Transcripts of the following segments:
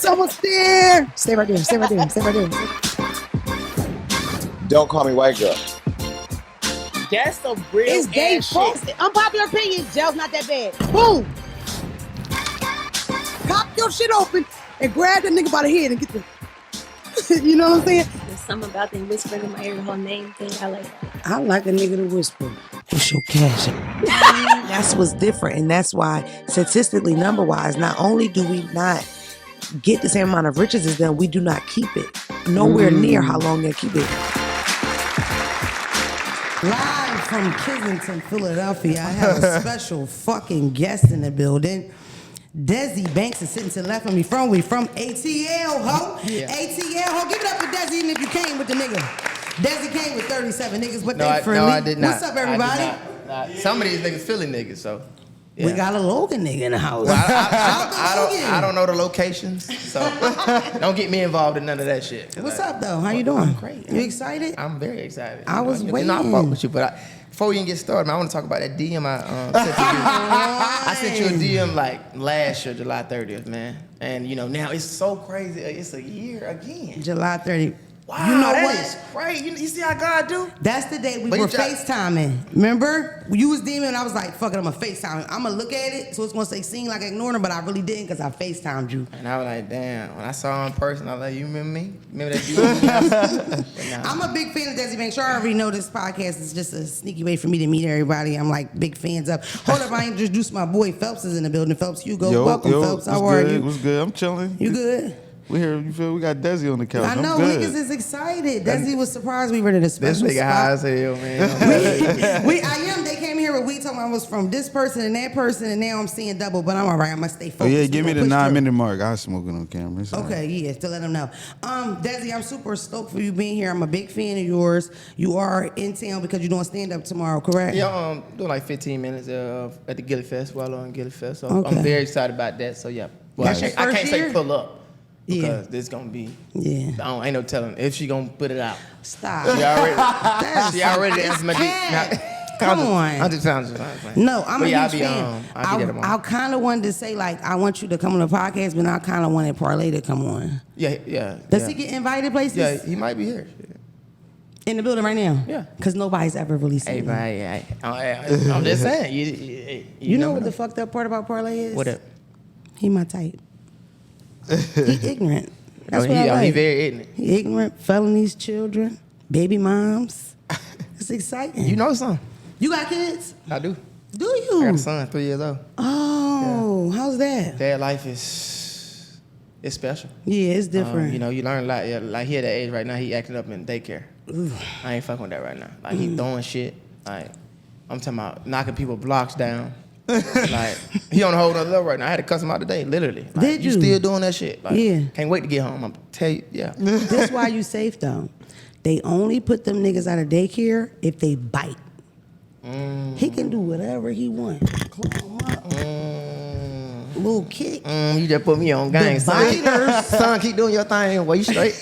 It's almost there. Stay right there. Stay right there. Stay right there. Don't call me white girl. That's some real It's they ass fault. shit. Unpopular opinion. Jail's not that bad. Boom. Pop your shit open and grab that nigga by the head and get the. You know what I'm saying? There's something about them whispering in my ear, the whole name thing. I like that. I like a nigga to whisper. What's your cash? That's what's different, and that's why statistically, number-wise, not only do we not get the same amount of riches as them, we do not keep it. Nowhere near how long they keep it. Live from Kensington, Philadelphia, I have a special fucking guest in the building. Desi Banks is sitting to the left of me. We from ATL, ho. Yeah. ATL, ho. Give it up for Desi, even if you came with the nigga. Desi came with 37 niggas, but they friendly. No, I did not. What's up, everybody? I did not. Some of these niggas Philly niggas, so. Yeah. We got a Logan nigga in the house. Well, I don't know the locations, so don't get me involved in none of that shit. What's up, though? How you doing? I'm great. You excited? I'm very excited. I was waiting. I fuck with you, but before we even get started, man, I want to talk about that DM I sent to you. I sent you a DM like last year, July 30th, man. And now it's so crazy. It's a year again. July 30th. Wow, you know that what? is crazy. You see how God do? That's the day we were FaceTiming. Remember? You was DMing and I was like, fuck it, I'm going to FaceTime. I'm going to look at it, so it's going to say sing like ignoring, but I really didn't because I FaceTimed you. And I was like, damn. When I saw her in person, I was like, you remember me? Remember that dude? I'm a big fan of Desi Banks. Sure, I already know this podcast is just a sneaky way for me to meet everybody. I'm like big fans of. Hold up, I introduced my boy Phelps is in the building. Phelps, you go. Welcome, Phelps. How are you? What's good? I'm chilling. You good? We here. You feel we got Desi on the couch. I know, niggas is excited. Desi was surprised we rented a special This nigga high as hell, man. They came here with we talking I was from this person and that person, and now I'm seeing double, but I'm all right. I'm going to stay focused. Oh, yeah, give me the 9-minute mark. I smoke it on camera. Okay, yeah, to let them know. Desi, I'm super stoked for you being here. I'm a big fan of yours. You are in town because you're doing stand-up tomorrow, correct? Yeah, doing like 15 minutes at the Gilly Fest, while on Gilly Fest. So Okay. I'm very excited about that. So, yeah. Well, I can't say pull up. Because this gonna be, ain't no telling if she gonna put it out. Stop. She already answered my Come on. I'm just playing. No, I'm a huge fan. I'll be there tomorrow. I kind of wanted to say, like, I want you to come on the podcast, but I kind of wanted Parlay to come on. Yeah. Does he get invited places? Yeah, he might be here. In the building right now? Yeah. Because nobody's ever really seen him. Hey, I'm just saying. You know what the fucked up part about Parlay is? What up? He my type. He ignorant. That's what I like. He very ignorant. He ignorant, felonies, children, baby moms. It's exciting. You know something? You got kids? I do. Do you? I got a son, 3 years old. Oh, how's that? Dad life is special. Yeah, it's different. You learn a lot. Yeah, like he at that age right now, he acting up in daycare. I ain't fucking with that right now. Like he throwing shit. Like I'm talking about knocking people blocks down. Like he on a whole nother level right now. I had to cuss him out today, literally. Like, Did you? Still doing that shit? Like, Yeah. Can't wait to get home. I'm tell you, yeah. That's why you safe though. They only put them niggas out of daycare if they bite. He can do whatever he wants. Claw him up. Little kick. You just put me on game. The biters. Son, keep doing your thing. Well, you straight.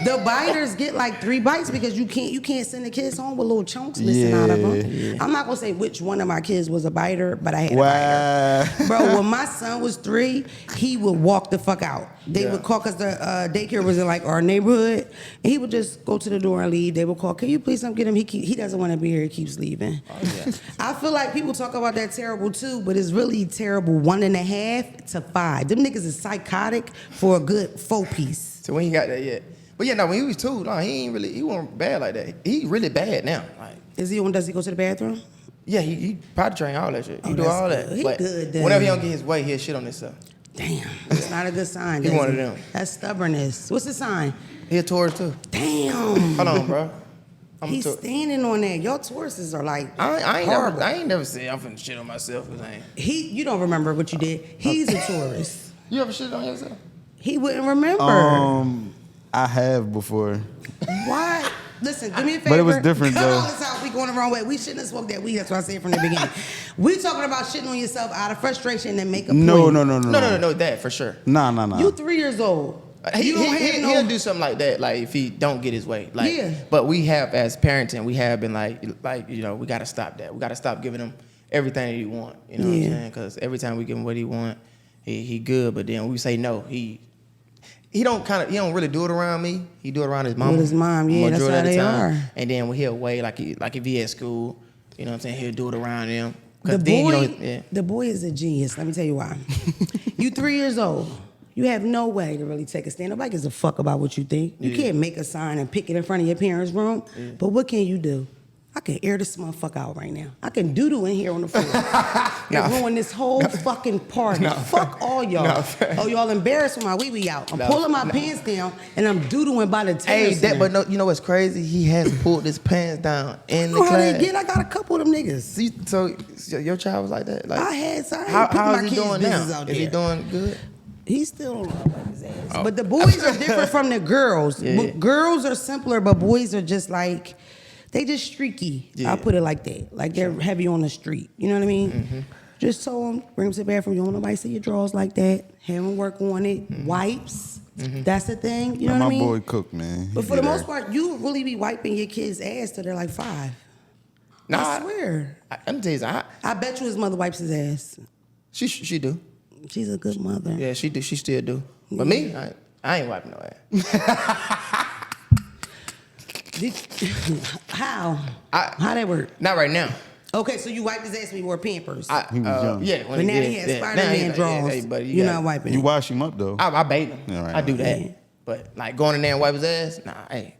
The biters get like 3 bites because you can't send the kids home with little chunks missing out of them. Yeah. I'm not gonna say which one of my kids was a biter, but I had a biter. Bro, when my son was 3, he would walk the fuck out. They would call because the daycare was in like our neighborhood, and he would just go to the door and leave. They would call, "Can you please come get him?" He doesn't want to be here. He keeps leaving. Oh, yeah. I feel like people talk about that terrible too, but it's really terrible 1.5 to 5. Them niggas is psychotic for a good 4-piece. So when he got that yet? But yeah, no, when he was 2, no, he wasn't bad like that. He really bad now. Like, Does he go to the bathroom? Yeah, he potty train all that shit. He do that's all good. that. He but good then. whenever he don't get his way, he'll shit on himself. Damn, that's not a good sign. He one of them. That's stubbornness. What's the sign? He a Taurus too. Damn. Hold on, bro. He's standing on that. Your Tauruses are like I horrible. ain't never said I'm finna shit on myself. Cause I ain't. You don't remember what you did. He's a Taurus. You ever shit on yourself? He wouldn't remember. I have before. Why? Listen, do me a favor. But it was different, Cut though. all this out. We going the wrong way. We shouldn't have smoked that weed. That's what I said from the beginning. We talking about shitting on yourself out of frustration and make a point. No, That for sure. Nah. You 3 years old. He'll do something like that, like if he don't get his way. Like, Yeah. But we have, as parenting, we have been like we got to stop that. We got to stop giving him everything that he want. You know what I'm saying? Because every time we give him what he want, he good. But then when we say no, he he don't really do it around me. He do it around his mom. With his mom, yeah, that's how they are. And then when he away, like if he at school, you know what I'm saying, he'll do it around him. The boy is a genius. Let me tell you why. You 3 years old. You have no way to really take a stand. Nobody gives a fuck about what you think. You can't make a sign and pick it in front of your parents' room. Yeah. But what can you do? I can air this motherfucker out right now. I can doodle in here on the floor and ruin this whole fucking party. Fuck all y'all. Y'all embarrassed with my wee-wee out. I'm pulling my pants down and I'm doodling by the table. But no, you know what's crazy? He has pulled his pants down in the class. I got a couple of them niggas. See, so your child was like that? Like, how is he doing now? Is he doing good? He still don't wipe his ass. Oh. But the boys are different from the girls. Yeah. Girls are simpler, but boys are just like, they just streaky. Yeah. I'll put it like that. Like they're heavy on the street. You know what I mean? Mm-hmm. Just so them, bring them to the bathroom. You don't want nobody see your drawers like that. Have them work on it. Mm-hmm. Wipes. Mm-hmm. That's the thing. You know what I mean? My boy cook, man. But for the most part, you really be wiping your kids' ass till they're like 5. I swear. I'm telling you, I bet you his mother wipes his ass. She do. She's a good mother. Yeah, she do. She still do. But me, I ain't wiping no ass. How that work? Not right now. Okay, so you wiped his ass when he wore Pampers. He was young. Yeah. But now he has Spider-Man drawers. Hey, buddy, you're not wiping You wash him up, though. I bathe him. Yeah, right, I do that. Yeah. But like going in there and wipe his ass, nah, hey.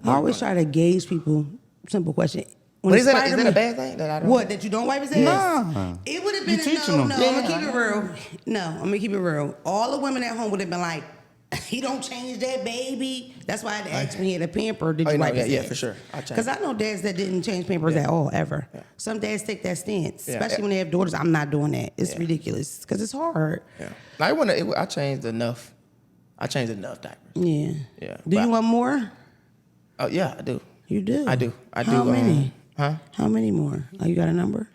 I always try to gauge people. Simple question. But is that a bad thing? That you don't wipe his ass? Nah. It would have been I'm gonna keep it real. No, I'm gonna keep it real. All the women at home would have been like, he don't change that baby. That's why I had to ask when he had a pamper, did you wipe his ass? Yeah, for sure. Because I know dads that didn't change pampers at all, ever. Yeah. Some dads take that stance, especially when they have daughters. I'm not doing that. It's ridiculous because it's hard. Yeah. I changed enough. I changed enough diapers. Yeah. Yeah. Do you want more? Oh, yeah, I do. You do? I do. How many? How many more? Oh, you got a number?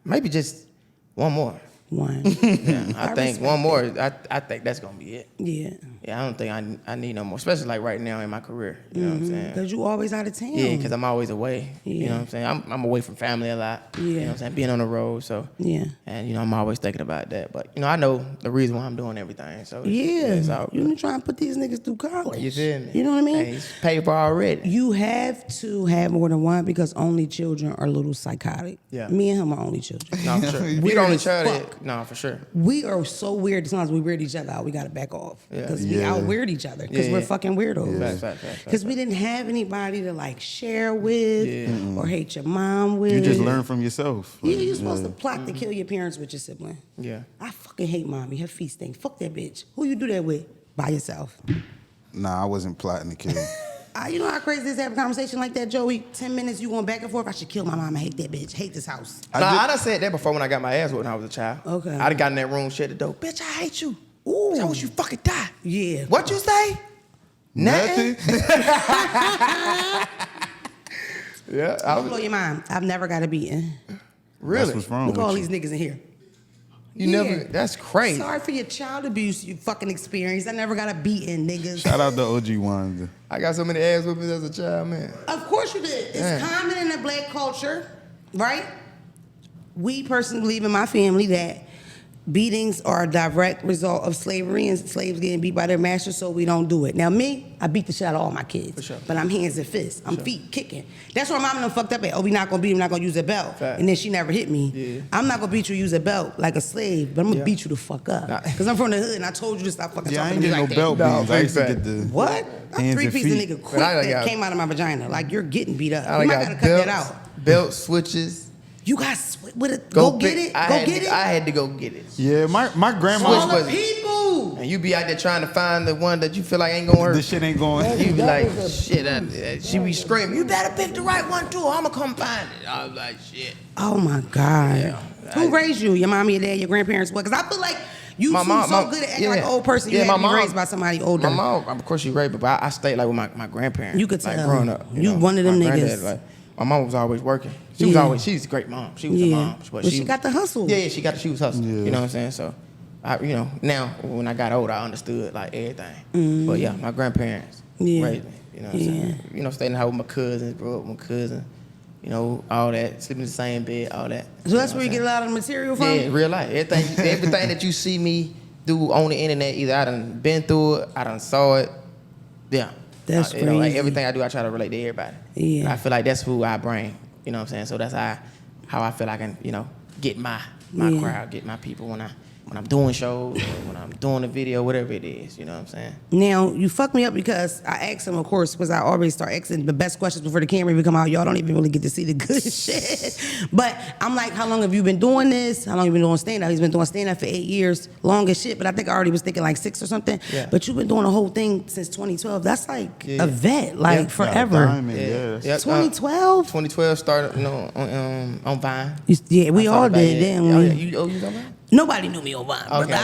Maybe just one more. One. Yeah, I think one more. I think that's gonna be it. Yeah. Yeah, I don't think I need no more, especially like right now in my career. You know what I'm saying? Because you always out of town. Yeah, because I'm always away. Yeah. You know what I'm saying? I'm away from family a lot. Yeah. You know what I'm saying? Being on the road, so. Yeah. And I'm always thinking about that. But I know the reason why I'm doing everything. So you trying to put these niggas through college. You feel me? You know what I mean? Hey, it's paid for already. You have to have more than one because only children are a little psychotic. Yeah. Me and him are only children. No, for sure. We the only child. No, for sure. We are so weird. Sometimes we weird each other out. We got to back off because we out weird each other because we're fucking weirdos. Because we didn't have anybody to like share with or hate your mom with. You just learn from yourself. Yeah, you're supposed to plot to kill your parents with your sibling. Yeah. I fucking hate mommy. Her feet stink. Fuck that bitch. Who you do that with? By yourself. Nah, I wasn't plotting to kill. You know how crazy it is to have a conversation like that, Joey? 10 minutes, you going back and forth. I should kill my mom. I hate that bitch. Hate this house. I done said that before when I got my ass whipped when I was a child. Okay. I done got in that room, shut the door. Bitch, I hate you. Ooh. Bitch, I wish you fucking die. Yeah. What you say? Nothing. Yeah. Don't blow your mind. I've never got a beating. Really? That's what's wrong Look with all you. these niggas in here. You never. That's crazy. Sorry for your child abuse you fucking experienced. I never got a beating, niggas. Shout out the OG ones. I got so many ass whoopings as a child, man. Of course you did. It's common in the black culture, right? We personally believe in my family that beatings are a direct result of slavery and slaves getting beat by their masters, so we don't do it. Now me, I beat the shit out of all my kids. For sure. But I'm hands and fists. I'm feet kicking. That's where mom done fucked up at. Oh, we not gonna beat him, not gonna use a belt. Fact. And then she never hit me. Yeah. I'm not gonna beat you, use a belt like a slave, but I'm gonna beat you the fuck up. Cause I'm from the hood and I told you to stop fucking talking to me like that. I ain't get no belt beams. I used to get the what? I'm 3-piece nigga quick that came out of my vagina. Like you're getting beat up. You might gotta cut that out. Belt switches. You got with it. Go get it. Go get it. I had to go get it. Yeah, my grandma. All the people. And you be out there trying to find the one that you feel like ain't gonna hurt. This shit ain't going. You be like, shit. She be screaming, you better pick the right one too. I'ma come find it. I was like, shit. Oh my God. Yeah. Who raised you? Your mom, your dad, your grandparents? What? Because I feel like you so good at acting like an old person. You had to be raised by somebody older. My mom, of course, she raised, but I stayed like with my grandparents. You could tell. Like growing up. You one of them niggas. Like, my mom was always working. She's a great mom. She was a mom. But she got the hustle. Yeah, she was hustling. Yeah. You know what I'm saying? So, now when I got older, I understood like everything. Mm-hmm. But yeah, my grandparents raised me. You know what I'm saying? Staying in the house with my cousins, grew up with my cousin. All that, sleeping in the same bed, all that. So that's where you get a lot of the material from? Yeah, real life. Everything that you see me do on the internet, either I done been through it, I done saw it. Yeah. That's You know, like crazy. everything I do, I try to relate to everybody. Yeah. And I feel like that's who I bring. You know what I'm saying? So that's how I feel I can, get my crowd, get my people when I'm doing shows, or when I'm doing a video, whatever it is. You know what I'm saying? Now, you fucked me up because I asked him, of course, because I always start asking the best questions before the camera even come out. Y'all don't even really get to see the good shit. But I'm like, how long have you been doing this? How long have you been doing stand-up? He's been doing stand-up for 8 years, long as shit. But I think I already was thinking like 6 or something. Yeah. But you've been doing the whole thing since 2012. That's like a vet, like Yeah. forever. Diamond, yeah. Yep. 2012? 2012 started, on Vine. Yeah, we I all started back did, then. didn't Oh, we? yeah. You was on Vine? Nobody knew me on Vine, but Okay.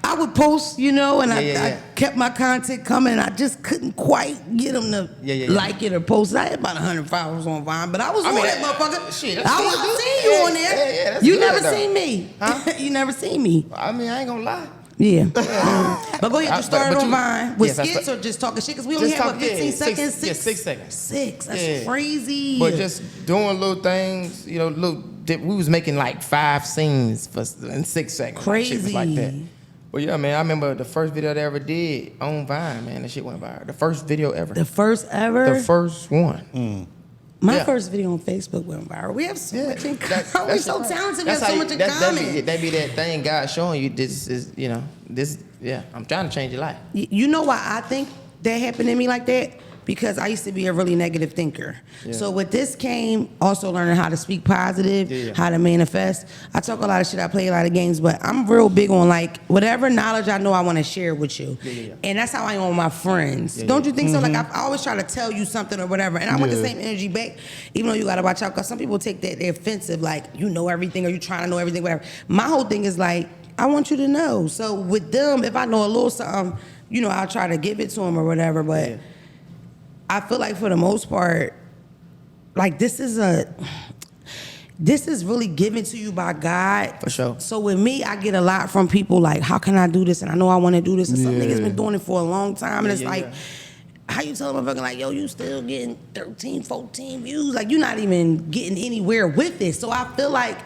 I would post, and Yeah. I kept my content coming. I just couldn't quite get them to like it or post it. I had about 100 followers on Vine, but I was on that motherfucker. Shit, that's I still good. seen you on there. Yeah, that's you good, never though. seen me. Huh? You never seen me. I mean, I ain't gonna lie. Yeah. But go ahead, you started but on you- Vine with yes, I skits sta- or just talking shit? Because we only Just have, talk- 15 yeah, seconds? 6 seconds. 6. That's Yeah. crazy. But just doing little things, we was making like 5 scenes in 6 seconds. Shit was like that. Crazy. But yeah, man, I remember the first video that I ever did on Vine, man. That shit went viral. The first video ever. The first ever? The first one. My Yeah. first video on Facebook went viral. We have so much in common. We're that's so right. talented. We That's have so how much in that common. be that thing God showing you. This is, I'm trying to change your life. You know why I think that happened to me like that? Because I used to be a really negative thinker. Yeah. So with this came also learning how to speak positive, Yeah. how to manifest. I talk a lot of shit, I play a lot of games, but I'm real big on like whatever knowledge I know I want to share with you. Yeah. And that's how I am with my friends. Yeah, Don't yeah. you think so? Like I always try to tell you something or whatever. And I want the Yeah. same energy back, even though you gotta watch out, because some people take that, they're offensive, like you know everything or you trying to know everything, whatever. My whole thing is like, I want you to know. So with them, if I know a little something, I'll try to give it to them or whatever, but Yeah. I feel like for the most part, like this is really given to you by God. For sure. So with me, I get a lot from people like, how can I do this? And I know I want to do this. And some Yeah. niggas been doing it for a long time. And it's Yeah, like, yeah. how you tell a motherfucker like, yo, you still getting 13, 14 views? Like you're not even getting anywhere with it. So I feel like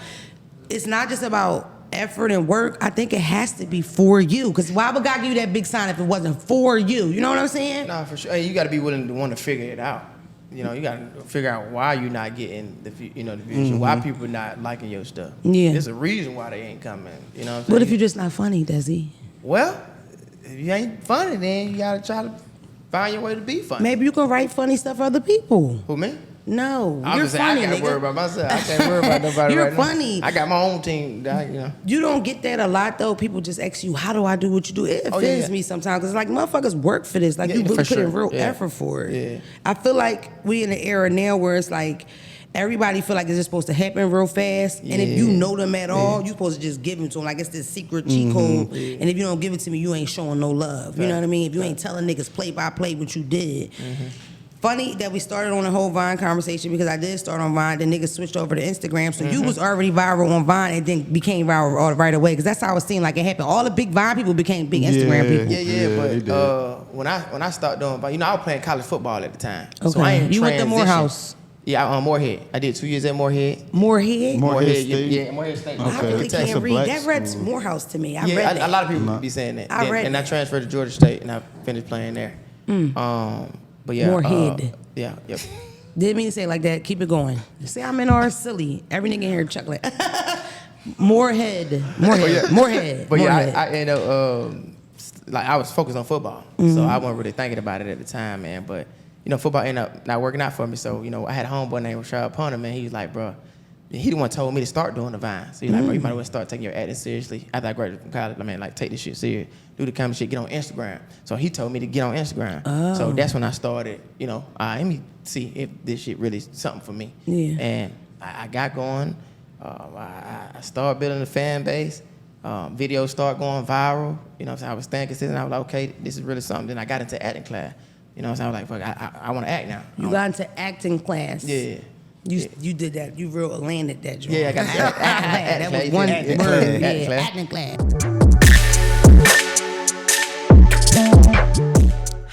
it's not just about effort and work. I think it has to be for you. Because why would God give you that big sign if it wasn't for you? You know what I'm saying? Nah, for sure. Hey, you got to be willing to want to figure it out. You got to figure out why you're not getting the views, why people not liking your stuff. Yeah. There's a reason why they ain't coming. You know what I'm saying? What if you're just not funny, Desi? Well, if you ain't funny, then you got to try to find your way to be funny. Maybe you can write funny stuff for other people. Who, me? No, I'm you're just saying, funny, I gotta nigga. worry about myself. I can't worry about nobody You're right now. funny. I got my own team. That, You don't get that a lot though. People just ask you, "How do I do what you do?" It offends me sometimes because like motherfuckers work for this. Like Yeah, you really for put in sure. real Yeah. effort for it. Yeah. I feel like we in an era now where it's like everybody feel like it's just supposed to happen real fast. And if you Yeah. know them at all, you supposed to just give them to them. Like it's this secret cheat code. And if you don't give it to me, you ain't showing no love. You know what I mean? If you ain't telling niggas play by play what you did. Funny that we started on a whole Vine conversation because I did start on Vine, then niggas switched over to Instagram. So you was already viral on Vine and then became viral all right away. Because that's how it seemed like it happened. All the big Vine people became big Instagram people. Yeah, Yeah, they did. but when I started doing, I was playing college football at the time. So Okay. I ain't You went to transitioned. Morehouse? Yeah, on Morehead. I did 2 years at Morehead. Morehead? Morehead State? Yeah, Morehead State. I Okay. really That's can't a read. black That read school. Morehouse to me. I Yeah, read a that. lot of people be saying that. I read and I that. transferred to Georgia State, and I finished playing there. But yeah, Morehead. Yep. Didn't mean to say it like that. Keep it going. See, I'm in our silly. Every nigga in here chuckling. Morehead. Morehead. But yeah, Morehead. I ended up I was focused on football, so I wasn't really thinking about it at the time, man. But football ended up not working out for me. So I had a homeboy named Rashad Punter, man. He was like, bro, he the one told me to start doing the Vine. So he's like, bro, you might as well start taking your acting seriously. After I graduated from college, like take this shit serious, do the kind of shit, get on Instagram. So he told me to get on Instagram. So that's when I started. Let me see if this shit really is something for me. Yeah. And I got going. I started building a fan base. Videos start going viral. So I was staying consistent. I was like, okay, this is really something. Then I got into acting class. So I was like, fuck, I want to act now. You got into acting class. Yeah. You did that. You real landed that joint. Yeah, I got to That was class. one Yeah, word. acting Yeah, class. acting class.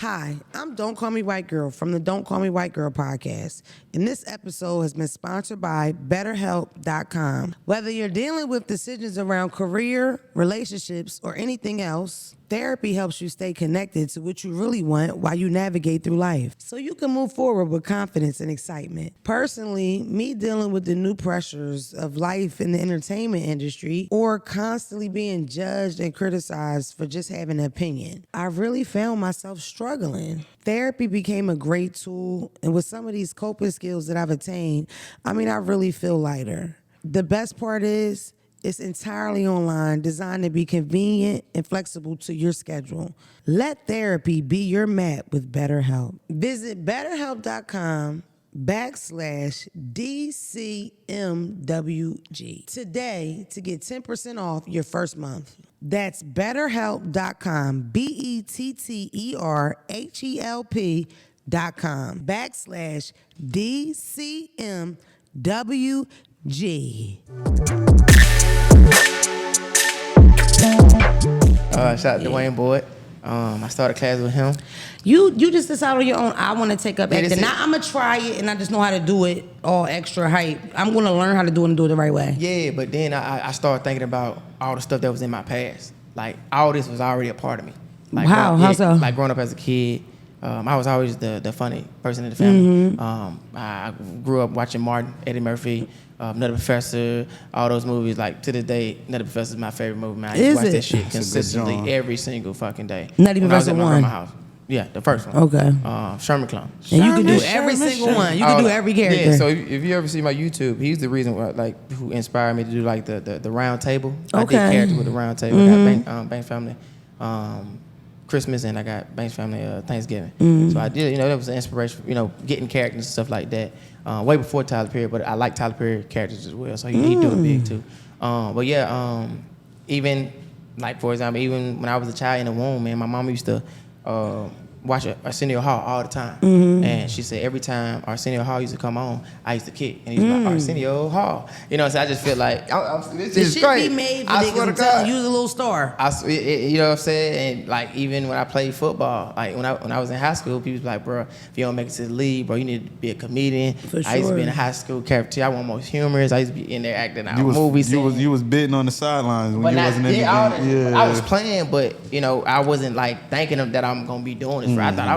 Hi, I'm Don't Call Me White Girl from the Don't Call Me White Girl podcast. And this episode has been sponsored by BetterHelp.com. Whether you're dealing with decisions around career, relationships, or anything else, therapy helps you stay connected to what you really want while you navigate through life, so you can move forward with confidence and excitement. Personally, me dealing with the new pressures of life in the entertainment industry or constantly being judged and criticized for just having an opinion, I really found myself struggling. Therapy became a great tool, and with some of these coping skills that I've attained, I really feel lighter. The best part is, it's entirely online, designed to be convenient and flexible to your schedule. Let therapy be your map with BetterHelp. Visit BetterHelp.com/DCMWG today to get 10% off your first month. That's BetterHelp.com, BetterHelp.com/DCMWG. Shout out to Wayne Boyd. I started class with him. You just decided on your own, I want to take up acting. this Now I'm going to try it, and I just know how to do it all extra hype. I'm going to learn how to do it and do it the right way. Yeah, but then I started thinking about all the stuff that was in my past. Like, all this was already a part of me. Like, How so? Like, growing up as a kid, I was always the funny person in the family. Mm-hmm. I grew up watching Martin, Eddie Murphy, Nutty Professor, all those movies. Like, to this day, Nutty Professor is my favorite movie, man. I used to watch that shit consistently every single fucking day. Nutty when I was Professor at my 1? grandma's house. Yeah, the first one. Okay. Sherman Clone. And you can do every single one. You can do every character. Yeah, so if you ever see my YouTube, he's the reason why, like, who inspired me to do like the round table. Okay. I did character with the round table. I got Banks Family Christmas, and I got Banks Family Thanksgiving. So I did, that was an inspiration, getting characters and stuff like that. Way before Tyler Perry, but I like Tyler Perry characters as well, so he do it big too. But yeah, even like, for example, even when I was a child in the womb, man, my mom used to watch Arsenio Hall all the time. And she said every time Arsenio Hall used to come on, I used to kick. And he's like, Arsenio Hall. So I just feel like, this is It should great. be made for I niggas. swear to I'm telling God. you, was a little star. You know what I'm saying? And like, even when I played football, like when I was in high school, people was like, bro, if you don't make it to the league, bro, you need to be a comedian. For I used to be in sure. a high school cafeteria. I want most humorous. I used to be in there acting out You movies. was bidding on the sidelines when you wasn't in the game. I was playing, but I wasn't like thinking of that I'm gonna be doing this. I thought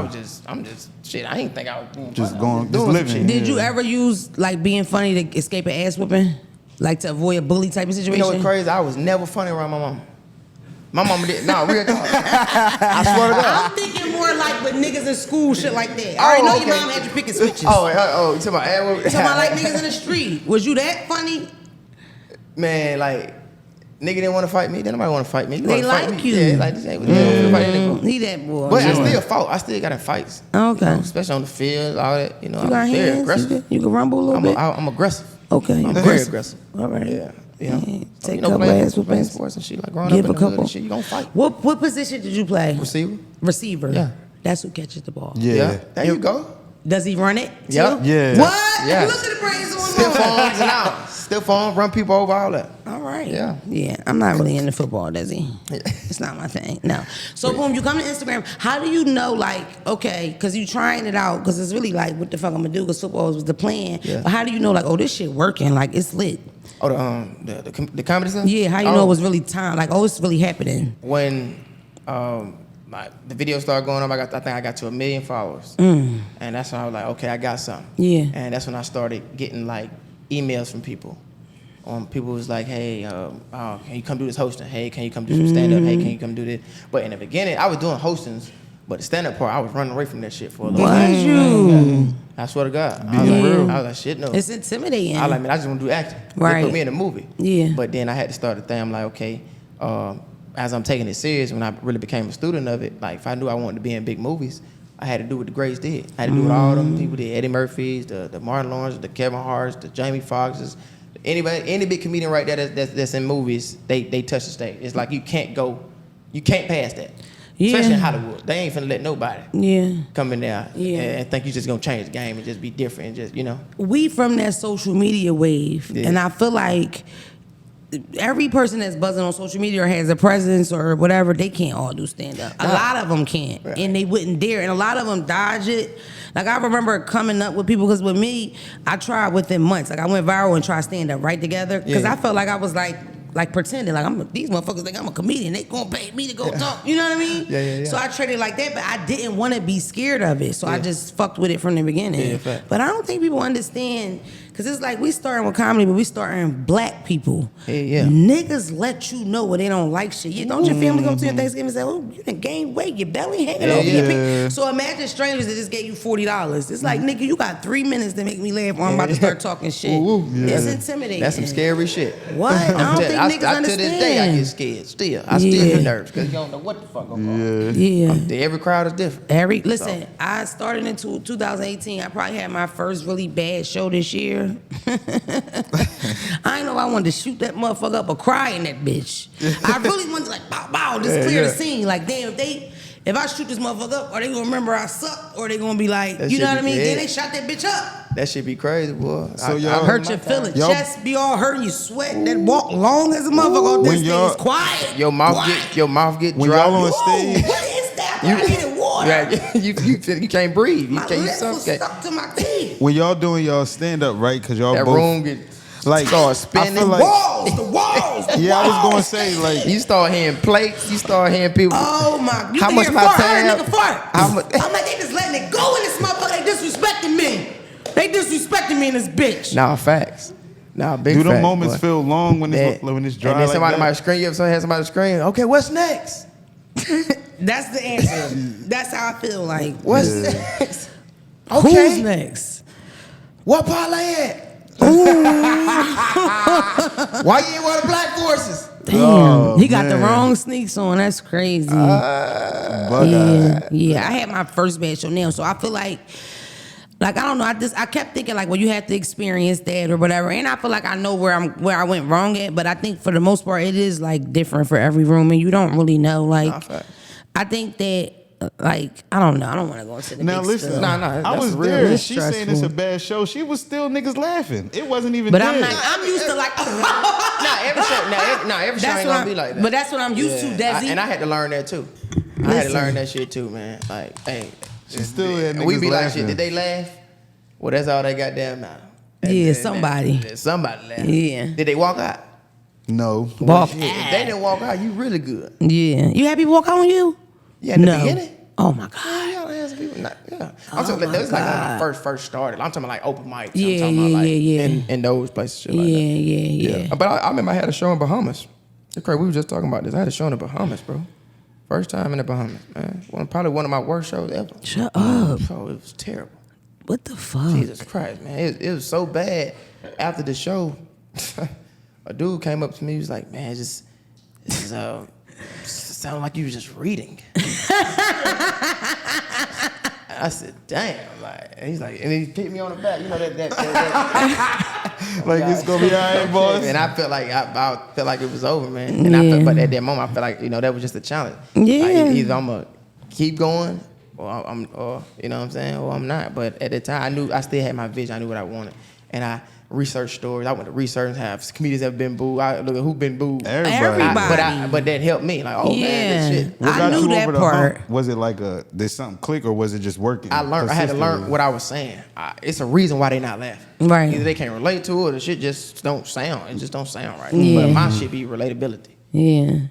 I'm just shit. I didn't think I was doing Just doing just some living. shit. Did you ever use like being funny to escape an ass whooping? Like to avoid a bully type of situation? You know what's crazy? I was never funny around my mom. My mama did. No, real talk. I swear to God. I'm thinking more like with niggas in school, shit like that. I already know okay. your mom had you picking switches. You talking about ass Talking about like niggas in the street. Was you that funny? Man, like, nigga didn't want to fight me. Then nobody want to fight me. They like me. you. Yeah, like this ain't fight anymore. He that boy. But I still fought. I still got in fights. Okay. Especially on the field, all that. You I'm got very hands? aggressive. You can rumble a little bit? I'm aggressive. Okay. I'm very aggressive. All right. Yeah. Take a couple ass playing whoopings. sports and shit, like growing Give up in a the hood couple. and shit, you gonna fight. What position did you play? Receiver. Receiver. Yeah. That's who catches the ball. Yeah. There you go. Does he run it? Too? Yep. Yeah. What? Yeah. Look at the brains on Stiff arms and out. Stiff arms, run people over, all that. All right. Yeah. Yeah. I'm not really into football, Desi. It's not my thing. No. So boom, you come to Instagram. How do you know, like, okay, because you trying it out, because it's really like, what the fuck I'm gonna do? Because football was the plan. Yeah. But how do you know, like, oh, this shit working? Like, it's lit. Oh, the comedy stuff? Yeah. How you know it was really time? Like, oh, it's really happening. When the video started going up, I think I got to 1 million followers. And that's when I was like, okay, I got something. Yeah. And that's when I started getting like emails from people. People was like, hey, can you come do this hosting? Hey, can you come do some stand-up? Hey, can you come do this? But in the beginning, I was doing hostings, but the stand-up part, I was running away from that shit for a little Was while. you? Yeah. I swear to God. I was like, shit, no. It's intimidating. I like, man, I just want to do acting. Right. They put me in a movie. Yeah. But then I had to start the thing. I'm like, okay, as I'm taking it serious, when I really became a student of it, like if I knew I wanted to be in big movies, I had to do what the greats did. I had to do what all them people did. Eddie Murphys, the Martin Lawrence, the Kevin Harts, the Jamie Foxxes. Any big comedian right there that's in movies, they touch the stage. It's like you can't pass that. Yeah. Especially in Hollywood. They ain't finna let nobody come in there and think you just gonna change the game and just be different and just, We from that social media wave, and I feel like every person that's buzzing on social media or has a presence or whatever, they can't all do stand up. A lot of them can't, and they wouldn't dare. And a lot of them dodge it. Like I remember coming up with people because with me, I tried within months. Like I went viral and tried stand up right together because I felt like I was like pretending like these motherfuckers think I'm a comedian. They gonna pay me to go talk. You know what I mean? Yeah. So I treated it like that, but I didn't want to be scared of it. So I just fucked with it from the beginning. But I don't think people understand. Cause it's like we starting with comedy, but we starting black people. Niggas let you know when they don't like shit. Don't your family come to your Thanksgiving and say, "Oh, you done gained weight, your belly hanging over your feet." So imagine strangers that just gave you $40. It's like, nigga, you got 3 minutes to make me laugh, or I'm about to start talking shit. It's intimidating. That's some scary shit. What? I don't think niggas understand. To this day, I get scared. Still, I still get nervous because you don't know what the fuck going on. Every crowd is different. Listen, I started in 2018. I probably had my first really bad show this year. I ain't know if I wanted to shoot that motherfucker up or cry in that bitch. I really wanted to like bow, just clear the scene. Like damn, if I shoot this motherfucker up, are they gonna remember I suck, or they gonna be like, you know what I mean? Then they shot that bitch up. That shit be crazy, boy. So I hurt your feelings. Chest be all hurting, you sweating. That walk long as a motherfucker. This thing is quiet. Your mouth get when dry. Y'all on stage. What is that? I needed water. You can't breathe. My lips was stuck to my teeth. When y'all doing y'all stand up, right? Cause y'all that both room get like start spinning. I feel like, the walls. I was gonna say like you start hearing plates. You start hearing people. Oh my! How much my time? I'm like they just letting it go in this motherfucker. They disrespecting me. They disrespecting me in this bitch. Nah, facts. Nah, big do facts. the moments feel long when it's dry? And then somebody like might scream. You ever had somebody scream? Okay, what's next? That's the answer. That's how I feel. Like what's next? Okay. Who's next? What parlay at? Why you ain't wear the black forces? Damn, he got the wrong sneaks on. That's crazy. Yeah. I had my first bad show now, so I feel like I don't know. I kept thinking like, well, you have to experience that or whatever, and I feel like I know where I went wrong at. But I think for the most part, it is like different for every room, and you don't really know. Like, I think that. Like, I don't know. I don't want to go into the now big listen, stuff. I was there. She's saying it's a bad show. She was still niggas laughing. It wasn't even. But good. I'm used to like. every show ain't gonna be like that. But that's what I'm used to, Desi. And I had to learn that too. I had to learn that shit too, man. Like, hey, she still had niggas we be laughing. like, shit. Did they laugh? Well, that's all they got damn now. Somebody laughed. Yeah. Did they walk out? No. Walk out. If they didn't walk out, you really good. Yeah. You had people walk out on you? Yeah, in the beginning. Oh my God. I'm talking like that's like when I first started. I'm talking like open mics. Yeah, I'm talking about like in those places. Shit like that. Yeah. But I remember I had a show in Bahamas. It's crazy. We were just talking about this. I had a show in the Bahamas, bro. First time in the Bahamas, man. Probably one of my worst shows ever. Shut up. Oh, it was terrible. What the fuck? Jesus Christ, man. It was so bad. After the show, a dude came up to me. He was like, man, this is sounded like you was just reading. I said, damn. Like, he's like, and he kicked me on the back. You know that. Like it's gonna be all right, boys. And I felt like I felt like it was over, man. And I felt, but at that moment, I felt like that was just a challenge. Yeah. Like, either I'm gonna keep going, or you know what I'm saying, or I'm not. But at the time, I knew I still had my vision. I knew what I wanted, and I researched stories. I went to research, have comedians have been booed. I look at who been booed. Everybody. But that helped me. Like, man, this shit. I knew that part. Was it like did something click or was it just working? I had to learn what I was saying. It's a reason why they not laughing. Right. Either they can't relate to it or the shit just don't sound. It just don't sound right. Yeah. But my shit be relatability. Yeah.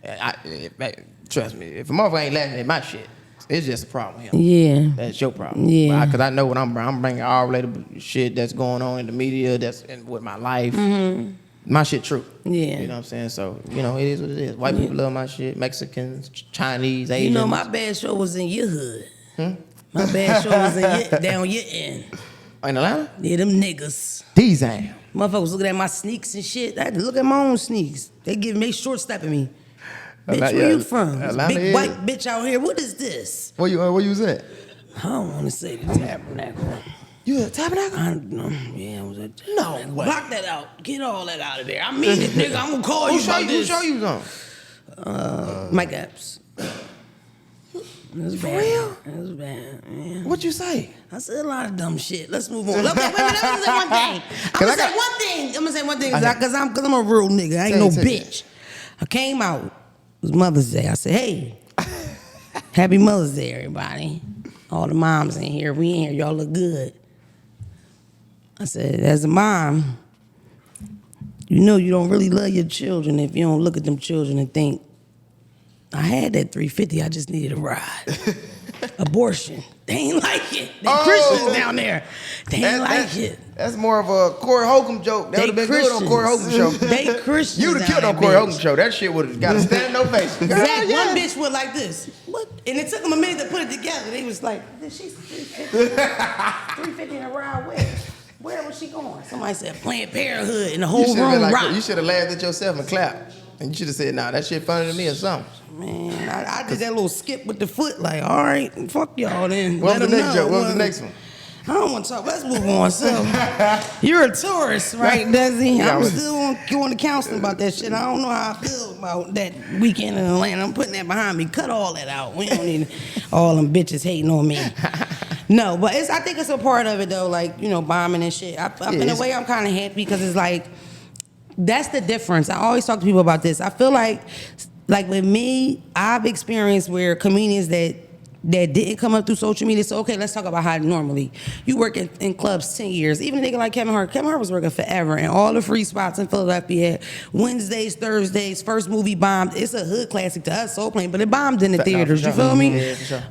Trust me, if a motherfucker ain't laughing at my shit, it's just a problem with him. Yeah. That's your problem. Yeah. Because I know what I'm bringing all relatable shit that's going on in the media, that's with my life. Mm-hmm. My shit true. Yeah. You know what I'm saying? So, it is what it is. White people love my shit. Mexicans, Chinese, Asians. You know, my bad show was in your hood. My bad show was down your end. In Atlanta? Yeah, them niggas. D-Zam. Motherfuckers looking at my sneaks and shit. I had to look at my own sneaks. They short stepping me. Bitch, where you from? This big white bitch out here. What is this? Where you was at? I don't want to say the Tabernacle. You at Tabernacle? Yeah, I was at Tabernacle. No way. Block that out. Get all that out of there. I mean it, nigga. I'm gonna call you about this. Who show you on? Mike Epps. It was bad. For real? It was bad, man. What you say? I said a lot of dumb shit. Let's move on. Okay, wait a minute. I'm gonna say one thing. I'm gonna say one thing because I'm a real nigga. I ain't no bitch. I came out. It was Mother's Day. I said, hey, happy Mother's Day, everybody. All the moms in here. We in here. Y'all look good. I said, as a mom, you know you don't really love your children if you don't look at them children and think, I had that 350, I just needed a ride. Abortion. They ain't like it. They Christians down there. They ain't like it. That's more of a Corey Holcomb joke. That would have been good on Corey Holcomb show. They Christians. You would have killed on Corey Holcomb show. That shit would have got a stand no face. Zack, one bitch went like this. What? And it took them a minute to put it together. They was like, she's 350 in a ride where? Where was she going? Somebody said Planned Parenthood and the whole room rocked. You should have laughed at yourself and clapped. And you should have said, nah, that shit funny to me or something. Man, I did that little skip with the foot, like, all right, fuck y'all then. What was the next joke? What was the next one? I don't want to talk. Let's move on. So, you're a tourist, right, Desi? I'm still going to counseling about that shit. I don't know how I feel about that weekend in Atlanta. I'm putting that behind me. Cut all that out. We don't need all them bitches hating on me. No, but I think it's a part of it, though, like, you know, bombing and shit. In a way, I'm kind of happy because it's like, that's the difference. I always talk to people about this. I feel like with me, I've experienced where comedians that didn't come up through social media. So, okay, let's talk about how normally you work in clubs 10 years. Even a nigga like Kevin Hart. Kevin Hart was working forever. And all the free spots in Philadelphia, Wednesdays, Thursdays, first movie bombed. It's a hood classic to us, Soul Plane, but it bombed in the theaters. You feel me? Yeah, for sure.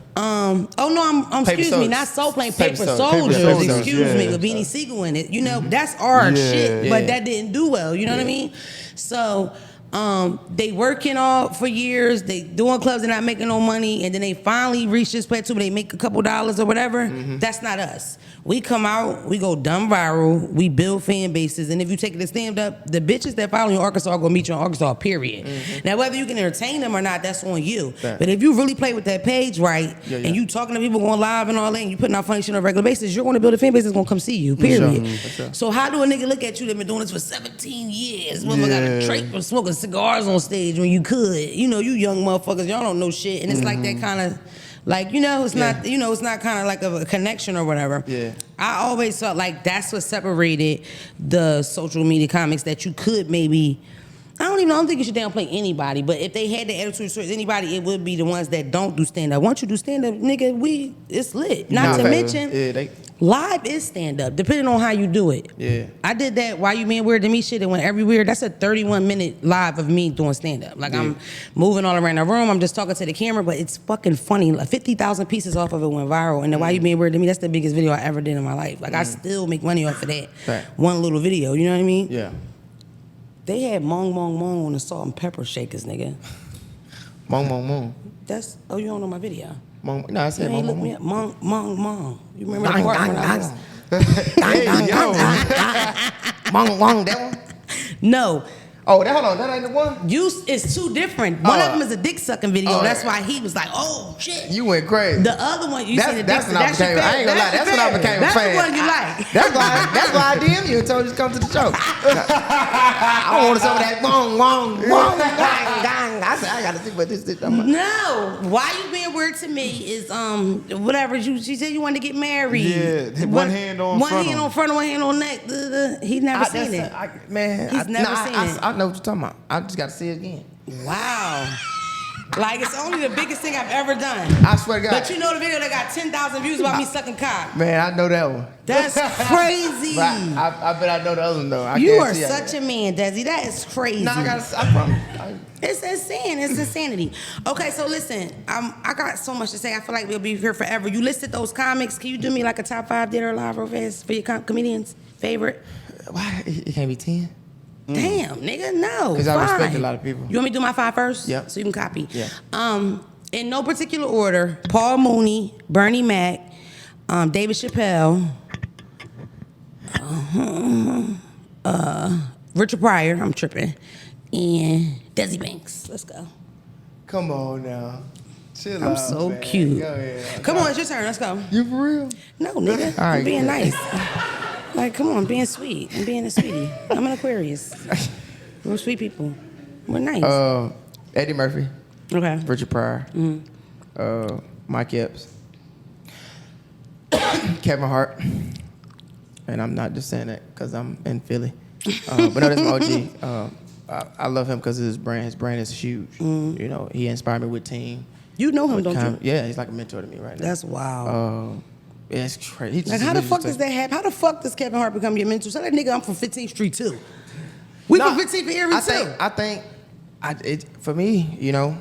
Excuse me, not Soul Plane, Paper Soldiers. Excuse me, with Beanie Siegel in it. You know, that's our shit, but that didn't do well. You know what I mean? So, they working all for years, they doing clubs, they're not making no money, and then they finally reach this plateau where they make a couple dollars or whatever. That's not us. We come out, we go dumb viral, we build fan bases, and if you take it to stand up, the bitches that follow you in Arkansas are gonna meet you in Arkansas, period. Now, whether you can entertain them or not, that's on you. But if you really play with that page right, and you talking to people going live and all that, and you putting out funny shit on a regular basis, you're gonna build a fan base that's gonna come see you, period. Sure. So how do a nigga look at you that been doing this for 17 years? Motherfucker got a trait for smoking cigars on stage when you could. You know, you young motherfuckers, y'all don't know shit. And it's like that kind of, like, you know, it's not, you know, it's not kind of like a connection or whatever. Yeah. I always felt like that's what separated the social media comics, that you could maybe, I don't think you should downplay anybody, but if they had the attitude towards anybody, it would be the ones that don't do stand-up. Once you do stand-up, nigga, it's lit. Not to mention, live is stand-up, depending on how you do it. Yeah. I did that Why You Being Weird to Me shit, it went everywhere. That's a 31-minute live of me doing stand-up. Like, I'm moving all around the room, I'm just talking to the camera, but it's fucking funny. Like, 50,000 pieces off of it went viral, and the Why You Being Weird to Me, that's the biggest video I ever did in my life. Like, I still make money off of that one little video, you know what I mean? Yeah. They had Mong Mong Mong on the salt and pepper shakers, nigga. Mong Mong Mong. That's, you don't know my video. Mong, no, I said Mong Mong Mong. Mong Mong. You remember that part when I was... Mong Mong, that one? No. Oh, hold on, that ain't the one? It's two different. One of them is a dick sucking video. That's why he was like, oh shit. You went crazy. The other one, you seen the dick sucking. I ain't gonna lie, that's when I became a fan. That's the one you like. That's why I DM you and told you to come to the show. I want some of that wong, wong, wong, gang, gang. I said, I gotta think about this. No, Why You Being Weird to Me is, whatever, she said you wanted to get married. Yeah, one hand on front. One hand on front, one hand on neck. He's never seen it. Man, he's never seen it. I know what you're talking about. I just got to see it again. Wow. Like, it's only the biggest thing I've ever done. I swear to God. But you know the video that got 10,000 views about me sucking cock. Man, I know that one. That's crazy. But I bet I know the other one, though. You are such a man, Desi. That is crazy. No, I promise. It's insane. It's insanity. Okay, so listen. I got so much to say. I feel like we'll be here forever. You listed those comics. Can you do me like a top 5 dead or alive real fast for your comedians? Favorite? Why? It can't be 10? Damn, nigga, no. Because I respect a lot of people. You want me to do my 5 first? Yeah. So you can copy. Yeah. In no particular order: Paul Mooney, Bernie Mac, David Chappelle, Richard Pryor. I'm tripping, and Desi Banks. Let's go. Come on now. Chill out. I'm so cute. Come on, it's your turn. Let's go. You for real? No, nigga. I'm being nice. Like, come on, being sweet. I'm being a sweetie. I'm an Aquarius. We're sweet people. We're nice. Eddie Murphy. Okay. Richard Pryor. Mike Epps, Kevin Hart, and I'm not just saying that because I'm in Philly. But no, that's my OG. I love him because of his brand. His brand is huge. You know, he inspired me with Team. You know him, don't you? Yeah, he's like a mentor to me right now. That's wild. Yeah, it's crazy. Like, how the fuck does that happen? How the fuck does Kevin Hart become your mentor? So that nigga, I'm from 15th Street too. We from 15th Erie too. I think, for me, you know,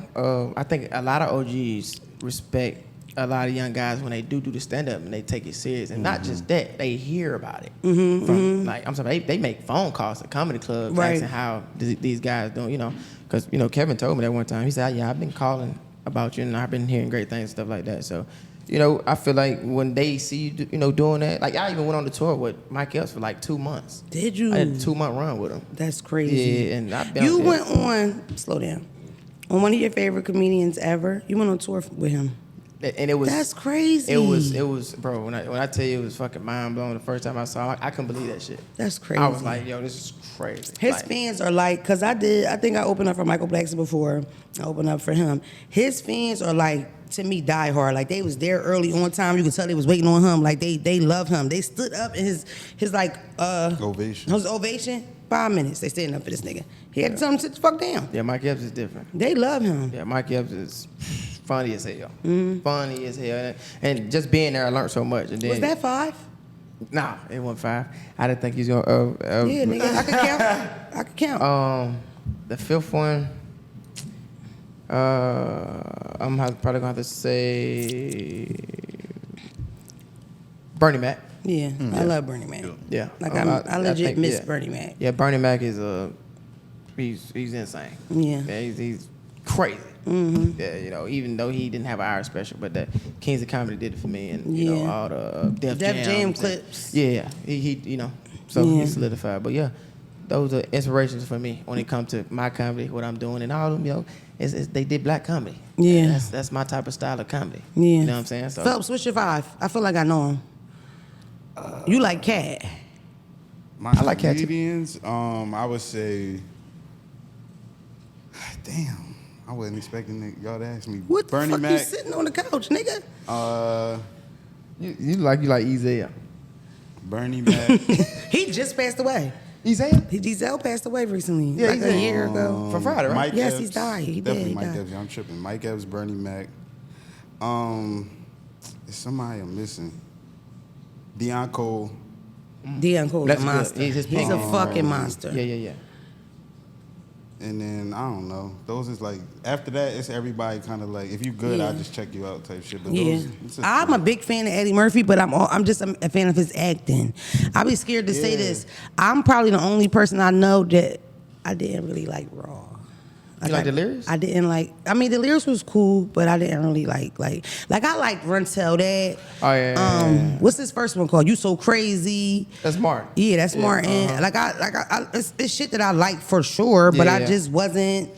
I think a lot of OGs respect a lot of young guys when they do the stand up and they take it serious, and not just that, they hear about it. Like I'm sorry, they make phone calls to comedy clubs asking how these guys doing. You know, because you know Kevin told me that one time. He said, "Yeah, I've been calling about you and I've been hearing great things and stuff like that." So. You know, I feel like when they see you, you know, doing that, like I even went on the tour with Mike Epps for like 2 months. Did you? I had a 2-month run with him. That's crazy. Yeah, and I've been. You went on. Slow down. On one of your favorite comedians ever. You went on tour with him. And it was. That's crazy. It was, bro. When I tell you it was fucking mind blowing the first time I saw it, I couldn't believe that shit. That's crazy. I was like, yo, this is crazy. His fans are like, cause I think I opened up for Michael Blackson before. I opened up for him. His fans are like, to me, die hard. Like they was there early on time. You could tell they was waiting on him. Like they love him. They stood up in his like ovation. His ovation. 5 minutes. They standing up for this nigga. He had to tell him to sit the fuck down. Yeah, Mike Epps is different. They love him. Yeah, Mike Epps is funny as hell. Funny as hell. And just being there, I learned so much. And then, was that 5? Nah, it wasn't 5. I didn't think he was gonna. Yeah, nigga, I could count. I could count. The 5th one. I'm probably gonna have to say Bernie Mac. Yeah, I love Bernie Mac. Yeah, like I legit miss Bernie Mac. Yeah, Bernie Mac is he's insane. Yeah, he's crazy. Yeah, you know, even though he didn't have an Irish special, but that Kings of Comedy did it for me, and you know all the Def Jam clips. Yeah, he you know, so he solidified. But yeah, those are inspirations for me when it comes to my comedy, what I'm doing, and all of them. You know, they did black comedy. Yeah, that's my type of style of comedy. Yeah, you know what I'm saying. So Phelps, what's your 5? I feel like I know him. You like Cat? I like comedians. I would say, damn, I wasn't expecting y'all to ask me. What Bernie the fuck Mac. you sitting on the couch, nigga? You like Ezel. Bernie Mac. He just passed away. Ezel passed away recently. Yeah, like a year ago. From Friday, right? Mike yes, Epps, he's died. He definitely did. Mike Epps. I'm tripping. Mike Epps, Bernie Mac. There's somebody I'm missing. Deion Cole. Deion Cole's a monster. He's a fucking monster. Yeah. And then I don't know. Those is like after that, it's everybody kind of like if you good, I'll just check you out type shit. But I'm a big fan of Eddie Murphy, but I'm just a fan of his acting. I'll be scared to say this. I'm probably the only person I know that I didn't really like Raw. You like the lyrics? I didn't like. I mean, the lyrics was cool, but I didn't really like I like Run Tell That. Oh yeah. What's this first one called? You So Crazy. That's Martin. Yeah, that's Martin. It's shit that I like for sure, but I just wasn't.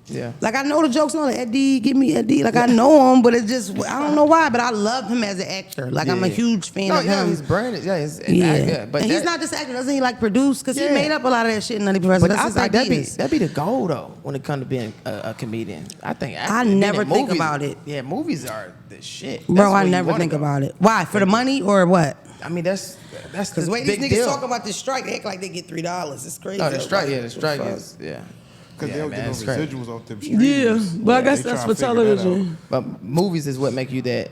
Yeah. Like I know the jokes on Eddie, give me Eddie. Like I know him, but it just I don't know why, but I love him as an actor. Like I'm a huge fan of him. Yeah, he's branded. Yeah, but he's not just acting. Doesn't he like produce? Because he made up a lot of that shit in Nutty Professor. But I think that'd be the goal though when it comes to being a comedian. I think I never think about it. Yeah, movies are the shit. Bro, I never think about it. Why? For the money or what? I mean that's because the way these niggas talk about this strike, they act like they get $3. It's crazy. No, the strike is because they'll get those residuals off them streams. Yeah, but I guess that's for television. But movies is what make you that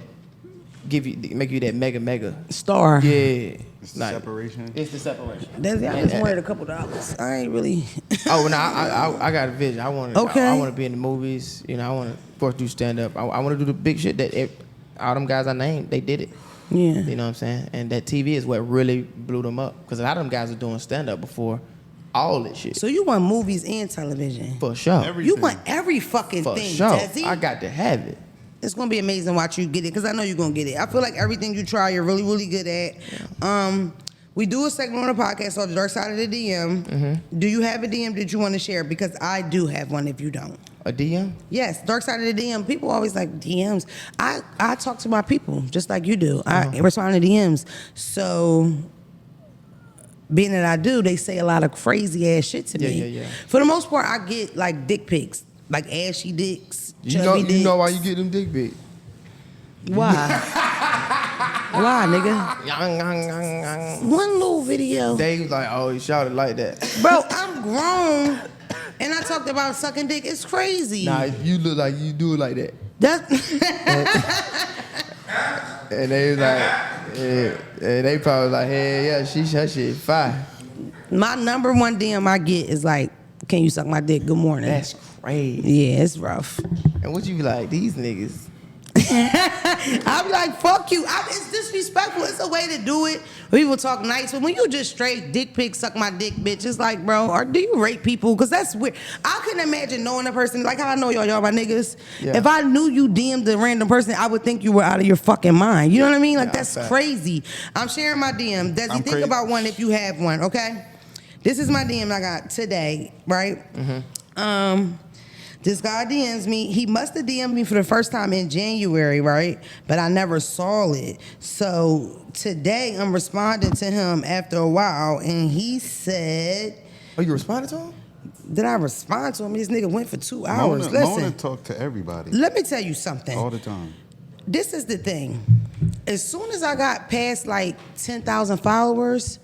mega star. Yeah. It's the separation. It's the separation. I just wanted a couple dollars. I ain't really. Oh no, I got a vision. I want to be in the movies. You know, I want to of course do stand up. I want to do the big shit that all them guys I named, they did it. Yeah. You know what I'm saying? And that TV is what really blew them up because a lot of them guys were doing stand up before. All this shit. So you want movies and television? For sure. Everything. You want every fucking thing, sure. Desi? I got to have it. It's gonna be amazing watch you get it, because I know you're gonna get it. I feel like everything you try, you're really, really good at. Yeah. We do a segment on the podcast called The Dark Side of the DM. Mm-hmm. Do you have a DM that you want to share? Because I do have one if you don't. A DM? Yes, Dark Side of the DM. People always like DMs. I talk to my people just like you do. I respond to DMs. So being that I do, they say a lot of crazy ass shit to me. Yeah. For the most part, I get like dick pics, like ashy dicks, chubby dicks. You know why you get them dick pics? Why? Why, nigga? Young. One little video. They was like, oh, he shouted like that. Bro, I'm grown. And I talked about sucking dick. It's crazy. Nah, you look like you do it like that. And they was like, yeah, they probably like, hey, yeah, her shit fire. My number one DM I get is like, can you suck my dick? Good morning. That's crazy. Yeah, it's rough. And what you be like, these niggas? I be like, fuck you. It's disrespectful. It's a way to do it. People talk nice, but when you just straight dick pic, suck my dick, bitch, it's like, bro, or do you rape people? Because that's weird. I couldn't imagine knowing a person, like how I know y'all my niggas. Yeah. If I knew you DM'd a random person, I would think you were out of your fucking mind. You know what I mean? Like, that's crazy. I'm sharing my DM. Desi, think about one if you have one, okay? This is my DM I got today, right? Mm-hmm. This guy DMs me. He must have DM'd me for the first time in January, right? But I never saw it. So today I'm responding to him after a while, and he said... Oh, you responded to him? Did I respond to him? This nigga went for 2 hours. Mona talk to everybody. Let me tell you something. All the time. This is the thing. As soon as I got past like 10,000 followers...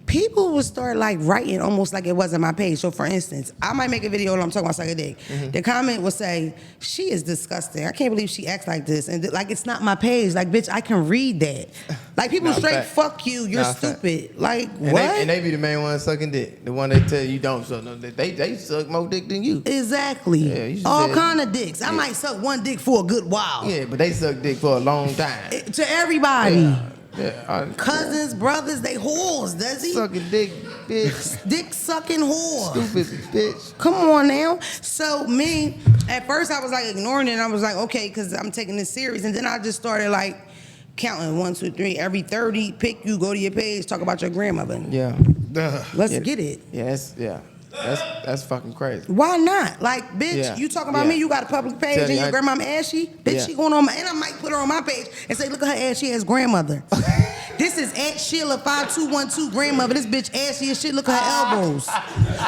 people would start like writing almost like it wasn't my page. So for instance, I might make a video and I'm talking about sucking dick. Mm-hmm. The comment would say, she is disgusting. I can't believe she acts like this. And like, it's not my page. Like, bitch, I can read that. Like, people straight, fuck you, you're stupid. Like, and what? And they be the main ones sucking dick. The one that tell you don't suck no dick. They suck more dick than you. Exactly. Yeah, all kind of dicks. I might suck one dick for a good while. Yeah, but they suck dick for a long time. To everybody. Yeah. Yeah, cousins, brothers, they whores, does he? Sucking dick, bitch. Dick sucking whore. Stupid bitch. Come on now. So me, at first I was like ignoring it. I was like, okay, because I'm taking this serious. And then I just started like counting 1, 2, 3. Every 30, pick you, go to your page, talk about your grandmother. Yeah. Let's get it. Yeah, that's fucking crazy. Why not? Like, bitch, you talking about me, you got a public page and your grandmama ashy? Bitch, she going on my, and I might put her on my page and say, look at her ashy ass grandmother. This is Aunt Sheila 5212 grandmother. This bitch ashy as shit. Look at her elbows.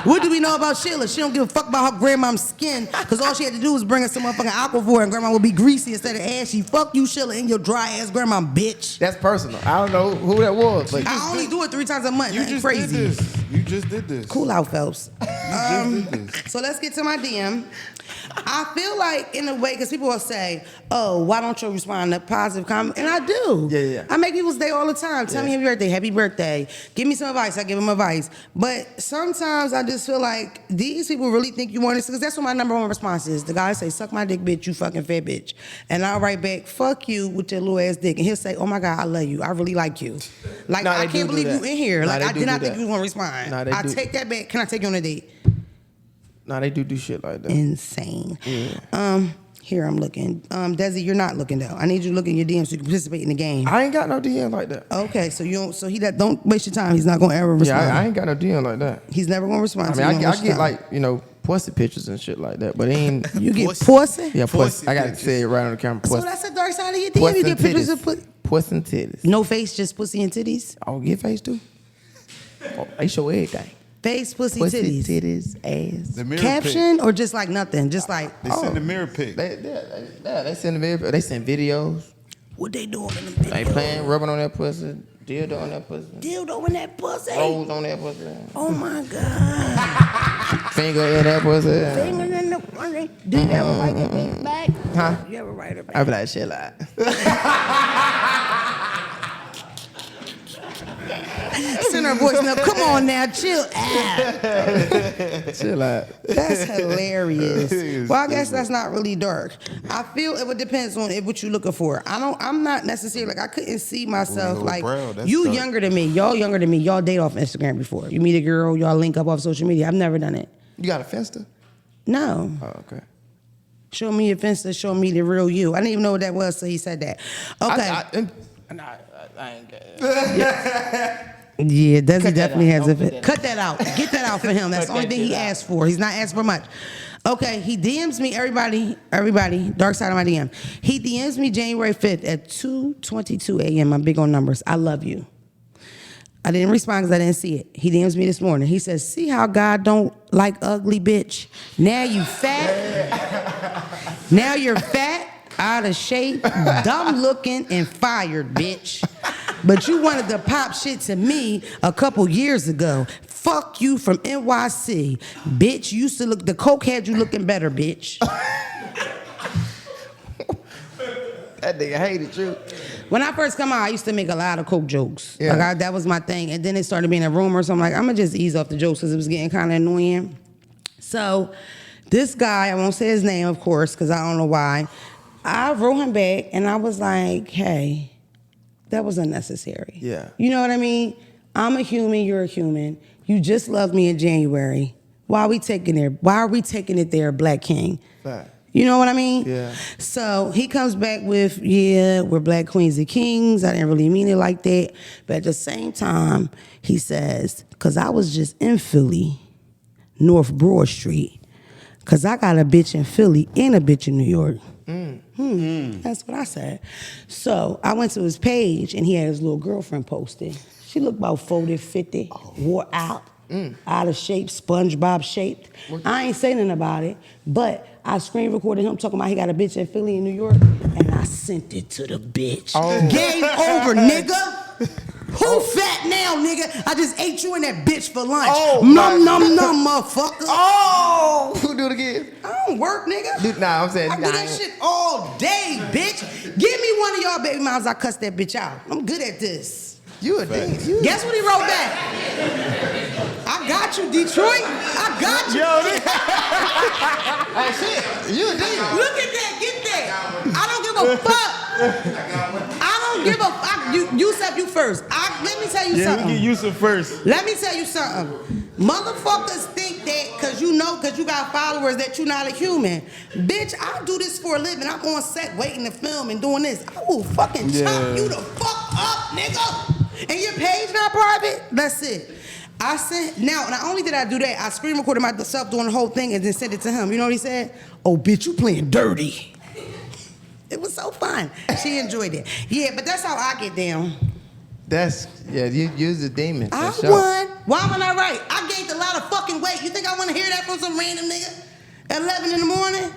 What do we know about Sheila? She don't give a fuck about her grandmom's skin because all she had to do was bring her some motherfucking Aquaphor and grandma would be greasy instead of ashy. Fuck you, Sheila, and your dry ass grandma, bitch. That's personal. I don't know who that was. But I only do it 3 times a month. You just crazy. did this. You just did this. Cool out, Phelps. So let's get to my DM. I feel like, in a way, because people will say, oh, why don't you respond to positive comments? And I do. Yeah. I make people's day all the time. Tell me happy birthday. Give me some advice. I give them advice. But sometimes I just feel like these people really think you want this, because that's what my number one response is. The guy say, suck my dick, bitch, you fucking fat bitch. And I'll write back, fuck you with your little ass dick. And he'll say, oh my God, I love you. I really like you. Like, no, I can't believe you in here. Like, I did not think you was going to respond. No, I take that back. Can I take you on a date? Nah, they do shit like that. Insane. Yeah. Here I'm looking. Desi, you're not looking though. I need you to look in your DMs so you can participate in the game. I ain't got no DM like that. Okay, so you don't. So don't waste your time. He's not gonna ever respond. Yeah, I ain't got no DM like that. He's never gonna respond. I mean, I get like pussy pictures and shit like that, but it ain't. You get pussy? Yeah, pussy. I gotta say it right on the camera. Pussy. So that's the dark side of your DM. You get pictures of pussy. Pussy and titties. No face, just pussy and titties. I'll get face too. They show everything. Face, pussy, titties, ass. The mirror caption pic. Or just like nothing, just like they send the mirror pic. They send the mirror. They send videos. What they doing in the videos? They playing, rubbing on that pussy, dildo on that pussy. Dildo in that pussy. Rolls on that pussy. Oh my God. Finger in that pussy. Finger in the pussy. Do you ever write a bitch back? Huh? You ever write her back? I be like, shit like. Send her voice up. Come on now, chill out. Chill out. That's hilarious. Well, I guess that's not really dark. I feel it depends on what you're looking for. I'm not necessarily like I couldn't see myself like you dark. Younger than me. Y'all younger than me. Y'all date off Instagram before. You meet a girl, y'all link up off social media. I've never done it. You got a Finsta? No. Oh, okay. Show me your Finsta. Show me the real you. I didn't even know what that was, so he said that. Okay. I ain't got it. Yeah, Desi definitely has a. Cut that out. Get that out for him. That's the only thing he asked for. He's not asked for much. Okay, he DMs me, everybody, dark side of my DM. He DMs me January 5th at 2:22 a.m. I'm big on numbers. I love you. I didn't respond because I didn't see it. He DMs me this morning. He says, see how God don't like ugly bitch? Now you fat. Now you're fat. out of shape, dumb looking, and fired, bitch. But you wanted to pop shit to me a couple years ago. Fuck you from NYC. Bitch, you used to look, the coke had you looking better, bitch. That nigga hated you. When I first come out, I used to make a lot of coke jokes. Yeah. Like that was my thing. And then it started being a rumor, so I'm like, I'm gonna just ease off the jokes because it was getting kind of annoying. So this guy, I won't say his name, of course, because I don't know why. I wrote him back and I was like, hey, that was unnecessary. Yeah. You know what I mean? I'm a human, you're a human. You just loved me in January. Why are we taking it there, Black King? Right. You know what I mean? Yeah. So he comes back with, yeah, we're Black Queens and Kings. I didn't really mean it like that. But at the same time, he says, because I was just in Philly, North Broad Street, because I got a bitch in Philly and a bitch in New York. That's what I said. So I went to his page, and he had his little girlfriend posted. She looked about 40, 50, wore out, out of shape, SpongeBob shaped. I ain't saying nothing about it, but I screen recorded him talking about he got a bitch in Philly and New York, and I sent it to the bitch. Oh. Game over, nigga. Who fat now, nigga? I just ate you and that bitch for lunch. Oh, Num, motherfucker. Oh! Who do it again? I don't work, nigga. Dude, nah, I'm saying. I do that shit all day, bitch. Give me one of y'all baby moms, I cuss that bitch out. I'm good at this. You a thing. Guess what he wrote back? I got you, Detroit. I got you. Hey, shit. You a demon. Look at that. Get that. I don't give a fuck. I don't give a fuck. Yusuf, you first. Let me tell you Yeah, something. we get Yusuf first. Let me tell you something. Motherfuckers think that because you got followers that you're not a human. Bitch, I do this for a living. I'm on set waiting to film and doing this. I will fucking chop you the fuck up, nigga. And your page not private? That's it. I sent, now, not only did I do that, I screen recorded myself doing the whole thing and then sent it to him. You know what he said? Oh, bitch, you playing dirty. It was so fun. She enjoyed it. Yeah, but that's how I get down. You's a demon. I won. Why am I not right? I gained a lot of fucking weight. You think I want to hear that from some random nigga at 11 in the morning?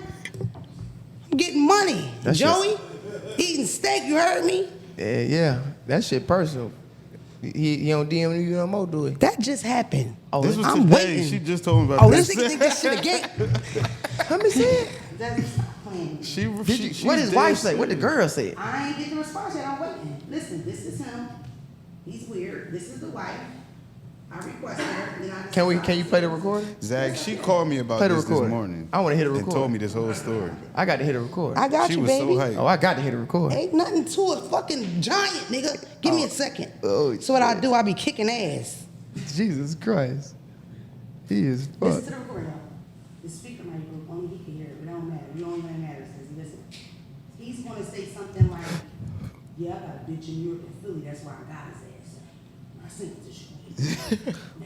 I'm getting money. That's Joey, eating steak, you heard me? Yeah, that shit personal. He don't DM you no more, do he? That just happened. Oh, this was I'm today. waiting. She just told me about Oh, this. this nigga think this shit again. Let me see it. What What his wife say? What the girl said? I ain't getting a response yet. I'm waiting. Listen, this is him. He's weird. This is the wife. I requested her. Then Can you play the recording? Zack, she called me about Play the this recording. morning. I want to hit a And record. told me this whole story. I got to hit a record. I got She you, was baby. so hyped. Oh, I got to hit a record. Ain't nothing to a fucking giant, nigga. Give me a second. Oh, So what I do, I be kicking ass. Jesus Christ. He is Listen fucked. to the recording. The speaker might go, only he can hear it. It don't matter. You don't even matter since listen. He's gonna say something like, yeah, I got a bitch in New York and Philly. That's why I got his ass. I sent it to you.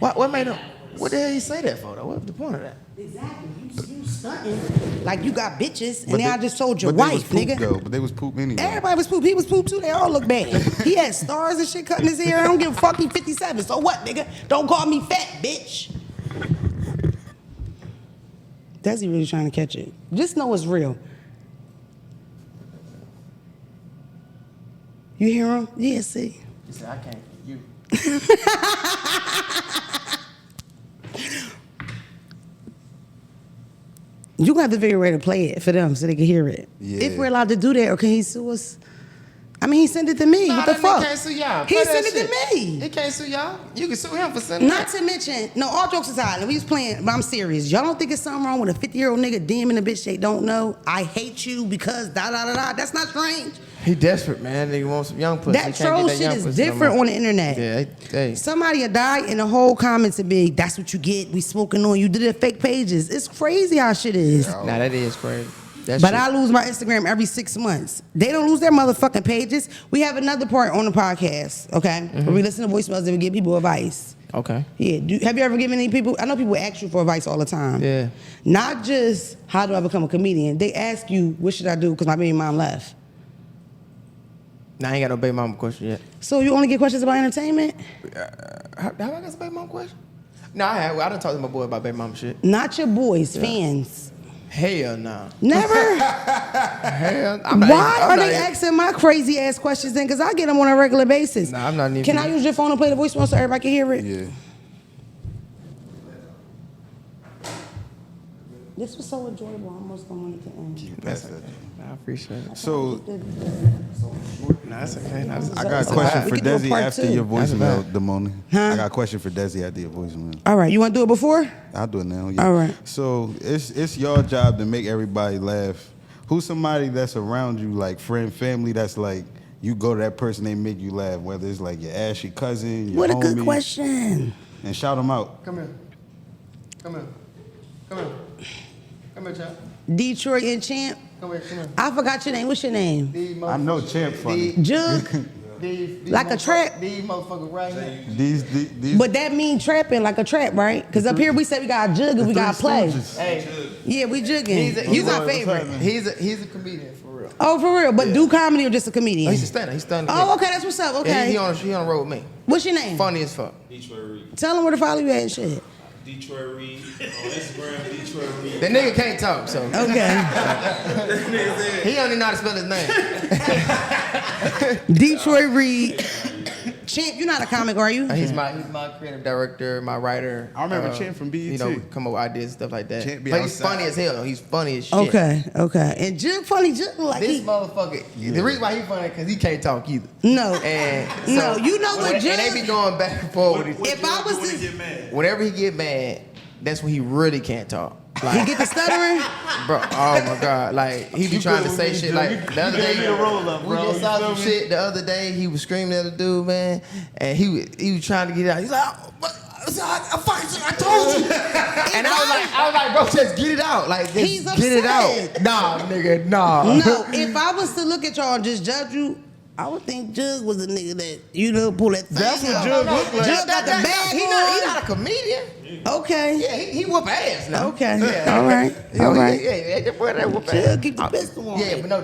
What made him? What the hell he say that for though? What's the point of that? Exactly. You stunting like you got bitches, and But then I they- just told your but they was wife, poop, nigga. Though, but they was poop anyway. Everybody was poop. He was poop too. They all look bad. He had stars and shit cutting his hair. I don't give a fuck. He 57. So what, nigga? Don't call me fat, bitch. Desi really trying to catch it. Just know it's real. You hear him? Yeah, see. He said, I can't. You. You gonna have to figure a way to play it for them so they can hear it. Yeah. If we're allowed to do that, or can he sue us? I mean, he sent it to me. Nah, what the that fuck? nigga can't sue y'all. He Play that sent it shit. to me. He can't sue y'all. You can sue him for sending Not to mention, no, all jokes aside, and we was playing, but I'm serious. Y'all don't think it's something wrong with a 50-year-old nigga DMing a bitch they don't know? I hate you because da-da-da-da. That's not strange. He desperate, man. Nigga wants some young pussy. That He can't troll get that shit young is pussy no different more. on the internet. Yeah, hey. Somebody will die and the whole comments will be, that's what you get. We smoking on you. Did it fake pages. It's crazy how shit is. Nah, that is crazy. That But shit. I lose my Instagram every 6 months. They don't lose their motherfucking pages. We have another part on the podcast, okay? Where we listen to voicemails and we give people advice. Okay. Yeah. Have you ever given any people? I know people ask you for advice all the time. Yeah. Not just how do I become a comedian. They ask you what should I do because my baby mom left. Nah, I ain't got no baby mama question yet. So you only get questions about entertainment? Have I got some baby mama question? No, I done talked to my boy about baby mama shit. Not your boys, fans. Hell no. Never? Hell, Why are they asking my crazy ass questions then? Because I get them on a regular basis. Nah, I'm not even. Can I use your phone and play the voicemail so everybody can hear it? Yeah. This was so enjoyable. I almost don't want it to end. That's it. I appreciate it. So Nah, that's okay. Nah, I got a question for We can do a Desi part after two. your That's voicemail, bad. Damoni. Huh? I got a question for Desi after your voicemail. All right, you want to do it before? I'll do it now. Yeah. All right. So it's your job to make everybody laugh. Who's somebody that's around you, like friend, family, that's like you go to that person, they make you laugh, whether it's like your ashy cousin, your What a homie, good question. and shout them out. Come here. Come here. Come here. Come here, Chad. Detroit and Champ. Come here. Come here. I forgot your name. What's your name? I know Champ funny. Jug. Like a trap. These motherfuckers right here. These But that mean trapping like a trap, right? Because up here we said we got to jug and we got to play. Hey, Yeah, we jugging. He's our favorite. he's a comedian for real. Oh, for real? But do comedy or just a comedian? Oh, he's a stand-up. He's stand-up. Oh, okay, that's what's up. Okay. He on the road with me. What's your name? Funny as fuck. Detroit Reed. Tell them where to follow you at and shit. Detroit Reed. On Instagram, Detroit Reed. That nigga can't talk, so Okay. he only know how to spell his name. Detroit Reed. Champ, you're not a comic, are you? He's my creative director, my writer. I remember Champ from BET. You know, come up with ideas and stuff like that. Champ be But he's outside. funny as hell. He's funny as shit. Okay. And Jug funny, Jug like This he, motherfucker. The reason why he funny because he can't talk either. No. And No, you know what, And they be Jug? going back and forth with it. If I was when to, he get mad. Whenever he get mad, that's when he really can't talk. he get the stuttering? Bro, oh my God. Like, he be trying to say shit like, the other day, we just saw some shit the other day, he was screaming at the dude, man, and he was trying to get it out. He's like, I told you. And I was like, bro, just get it out. Like, just He's get it out. upset. Nah, nigga, nah. No, if I was to look at y'all and just judge you, I would think Jug was a nigga that, pull that thing That's what out. Jug look like. Jug got the bag He on. not a comedian. Okay. Yeah, he whoop ass now. Okay. Yeah. All right. Yeah, All right. Yeah, that boy that whoop ass. Jug keep the pistol on. Yeah, but no,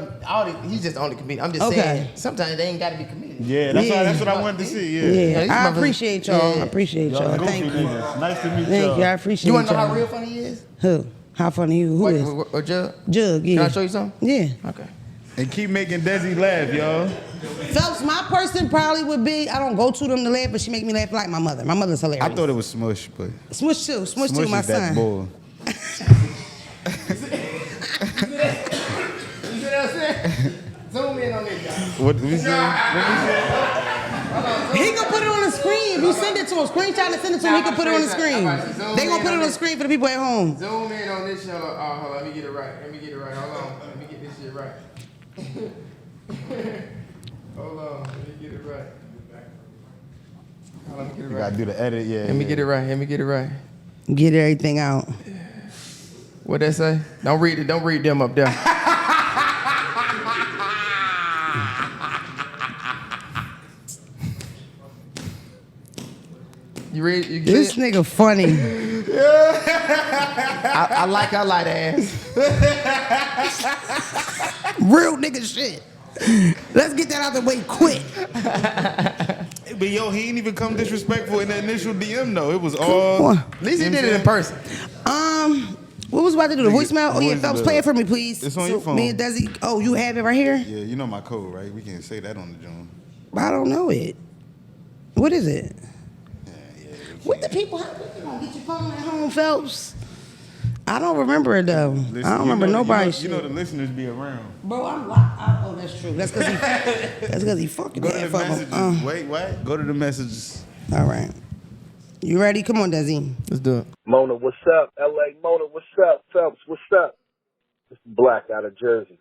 he's just the only comedian. I'm just Okay. saying, sometimes they ain't got to be comedians. Yeah, that's what I wanted to see. Yeah, these I motherfuckers- appreciate y'all. Yeah. I appreciate y'all. Thank you. Nice to meet Thank you. I appreciate You y'all. want to know how real funny he is? Who? How funny you? Who is? What Jug? Jug, yeah. Can I show you something? Yeah. Okay. And keep making Desi laugh, y'all. Phelps, my person probably would be, I don't go to them to laugh, but she make me laugh like my mother. My mother's hilarious. I thought it was Smush, but Smush too, my is that son. boy. You see what I'm saying? Zoom in on this guy. What we say? He can put it on the screen. If you send it to him, screenshot and send it to him, he can put it on the screen. They gonna put it on the screen for the people at home. Zoom in on this shit. Hold on, let me get it right. Hold on. Let me get this shit right. Hold on, let me get it right. Let me get it You right. gotta do the edit, yeah. Let me get it right. Get everything out. What that say? Don't read them up there. You read? You get This it? nigga funny. I like ass. Real nigga shit. Let's get that out the way quick. But yo, he ain't even come disrespectful in the initial DM though. It was all. At least he did it in person. What was about to do? The Nigga, voicemail? Oh yeah, Phelps, play it for me, please. It's on your phone. Me and Desi. Oh, you have it right here? Yeah, you know my code, right? We can't say that on the joint. I don't know it. What is it? Yeah. What the people have? You gonna get your phone at home, Phelps? I don't remember it though. Listen, I don't remember nobody's You shit. know the listeners be around. Bro, I'm locked. Oh, that's true. That's because he fucking Go to the half of messages. them. Wait, what? Go to the messages. All right. You ready? Come on, Desi. Let's do it. Mona, what's up? LA, Mona, what's up? Phelps, what's up? It's Black out of Jersey.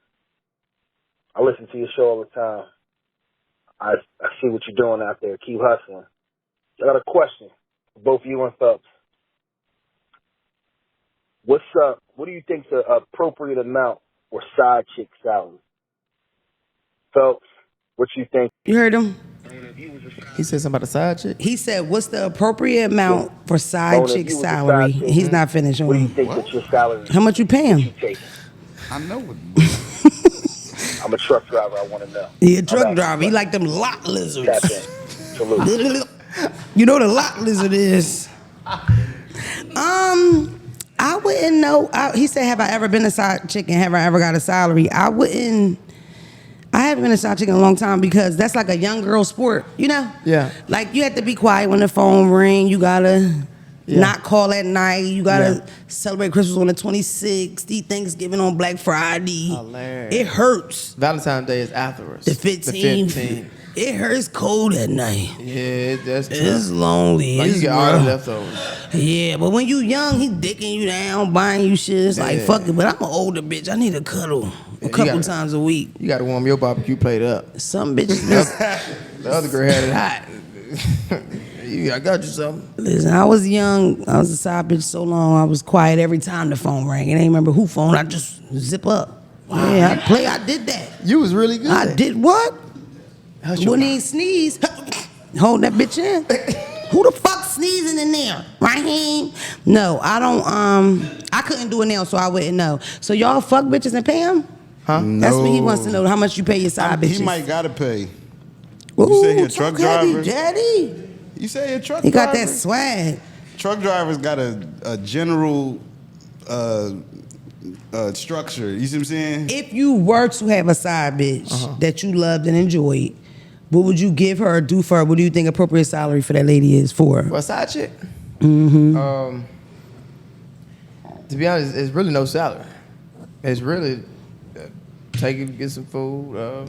I listen to your show all the time. I see what you're doing out there. Keep hustling. I got a question for both you and Phelps. What's up? What do you think's the appropriate amount for side chick salary? Phelps, what you think? You heard him? He said something about the side chick. He said, "What's the appropriate amount for side Mona, if chick you was a salary?" side chick, He's not finished What do on you it. think that your salary How much you pay him? take? I know it. I'm a truck driver. I want to know. He a I'm truck asking driver. He you. like them lot Tap lizards. in. Salute. You know what a lot lizard is. I wouldn't know. He said, have I ever been a side chick and have I ever got a salary? I haven't been a side chick in a long time because that's like a young girl sport, you know? Yeah. Like you have to be quiet when the phone ring. You gotta not call at night. You gotta celebrate Christmas on the 26th, eat Thanksgiving on Black Friday. Hilarious. It hurts. Valentine's Day is afterwards. The 15th. It hurts cold at night. Yeah, that's tough. It's lonely. Like, it's you get all the rough. leftovers. Yeah, but when you young, he dicking you down, buying you shit. It's like, fuck it. But I'm an older bitch. I need a cuddle a couple times a week. You gotta warm your barbecue plate up. Some bitches. The other girl had it hot. I got you something. Listen, I was young. I was a side bitch so long. I was quiet every time the phone rang. And I ain't remember who phone. I just zip up. Wow. Yeah, I did that. You was really good. I did what? When he sneeze, hold that bitch in. Who the fuck sneezing in there? Raheem? No, I don't. I couldn't do it now, so I wouldn't know. So y'all fuck bitches and pay them? Huh? No. That's what he wants to know. How much you pay your side bitches? He might gotta pay. Ooh, You say he a truck talk heavy, driver? Daddy. You say he a truck He driver? got that swag. Truck drivers got a general structure. You see what I'm saying? If you were to have a side bitch that you loved and enjoyed, what would you give her or do for her? What do you think appropriate salary for that lady is for? For a side chick? Mm-hmm. To be honest, it's really no salary. It's really take it, get some food,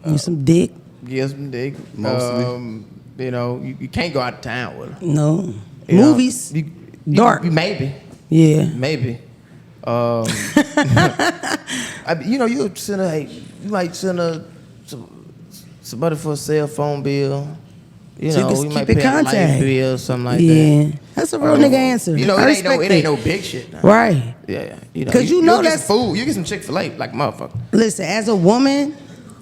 Give some dick? get some dick. Mostly. You know, you can't go out of town with her. No. You know, Movies? Dark? Maybe. Yeah. Maybe. You send her, you might send her some money for a cell phone bill. You So you know, can we keep might in pay a light contact. bill, something like Yeah. that. That's a real nigga answer. You know, I it ain't respect no big shit. Now. Right. Yeah. Cause you know get that's- some food. You get some Chick-fil-A like motherfucker. Listen, as a woman,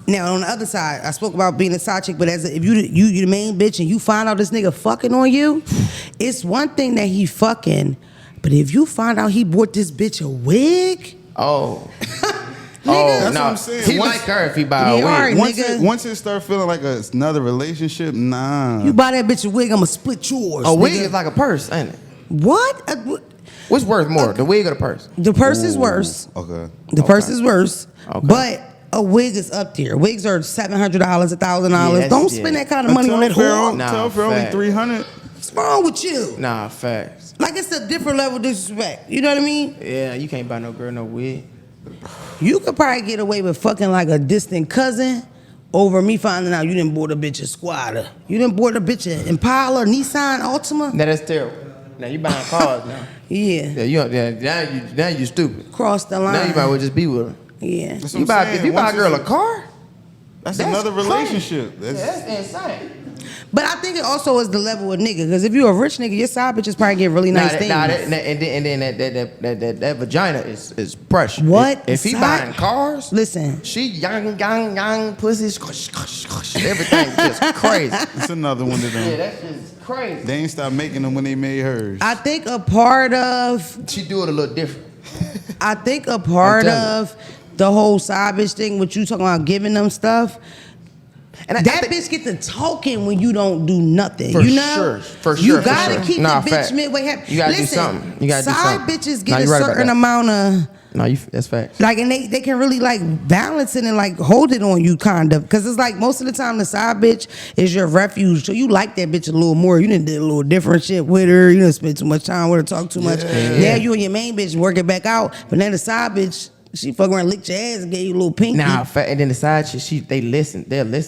now on the other side, I spoke about being a side chick, but if you the main bitch and you find out this nigga fucking on you, it's one thing that he fucking, but if you find out he bought this bitch a wig, Oh. That's no. what I'm saying. He Once- like her if he buy a Yeah, wig. alright. Once nigga. it start feeling like another relationship, nah. you buy that bitch a wig, I'ma split yours. A wig nigga. is like a purse, ain't it? What? What's worth more, the wig or the purse? The purse is worse. Okay. The purse is worse. Okay. But a wig is up there. Wigs are $700, $1,000. Yeah, Don't that's- spend yeah. that kind of money on that whore. Nah, Tell for only fact. 300. What's wrong with you? Nah, facts. Like it's a different level of disrespect. You know what I mean? Yeah, you can't buy no girl no wig. You could probably get away with fucking like a distant cousin over me finding out you didn't board a bitch a Squatter. You didn't board a bitch a Impala, Nissan, Altima. Now that's terrible. Now you buying cars now. Yeah. Yeah, now you stupid. Cross the line. Now you might well just be with her. Yeah. That's what You I'm buy, saying. if you buy a Once girl a it's- car, That's that's another crazy. relationship. That's, insane. But I think it also is the level of nigga. Because if you're a rich nigga, your side bitches probably get really nice things. And then that vagina is precious. What? If he Side- buying cars, Listen. she young pussy, everything just crazy. it's another one of them. Yeah, that shit's crazy. They ain't stopped making them when they made hers. I think a part of She do it a little different. I think a part I'm telling of the whole side bitch thing, what you talking about giving them stuff, And I that think- bitch get the token when you don't do nothing. For you know? sure, for You sure, for gotta sure. keep Nah, the bitch fact. midway happy. You gotta do Listen, something. You gotta do side something. bitches Nah, get a you right about certain that. amount of No, that's facts. like, and they can really like balance it and like hold it on you kind of, because it's like most of the time the side bitch is your refuge. So you like that bitch a little more. You done did a little different shit with her. You done spend too much time with her, talk too much. Now you and your main bitch work it back out, but then the side bitch, she fuck around, licked your ass and gave you a little pinky. Nah, and then the side shit, they'll listen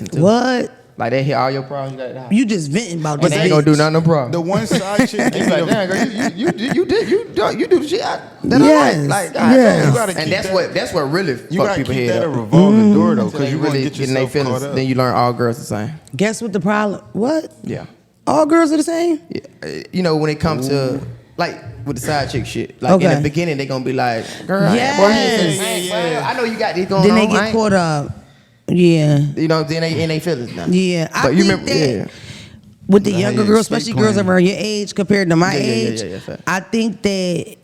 to. What? Like they hear all your problems. You got it out. You just venting about But this they ain't gonna bitch. do nothing no problem. The one side chick. He's like, damn, girl, you do the shit that I Yes, like. Like, yes. You gotta and keep that's what really You fuck gotta people keep head that a up. revolving door though, So because they you really really get get in their yourself caught feelings. up. Then you learn all girls the same. Guess what the problem? What? Yeah. All girls are the same? Yeah. You know, when it comes to like with the side chick shit, like in Okay. the beginning they gonna be like, girl, Yes. I know you got this going Then on. they I get ain't- caught up. Yeah. You know, then they in their feelings now. Yeah. I But you think remember, that yeah. with the Yeah, younger yeah, girls, escape especially girls plan. around your age compared to my Yeah, age, fact. I think that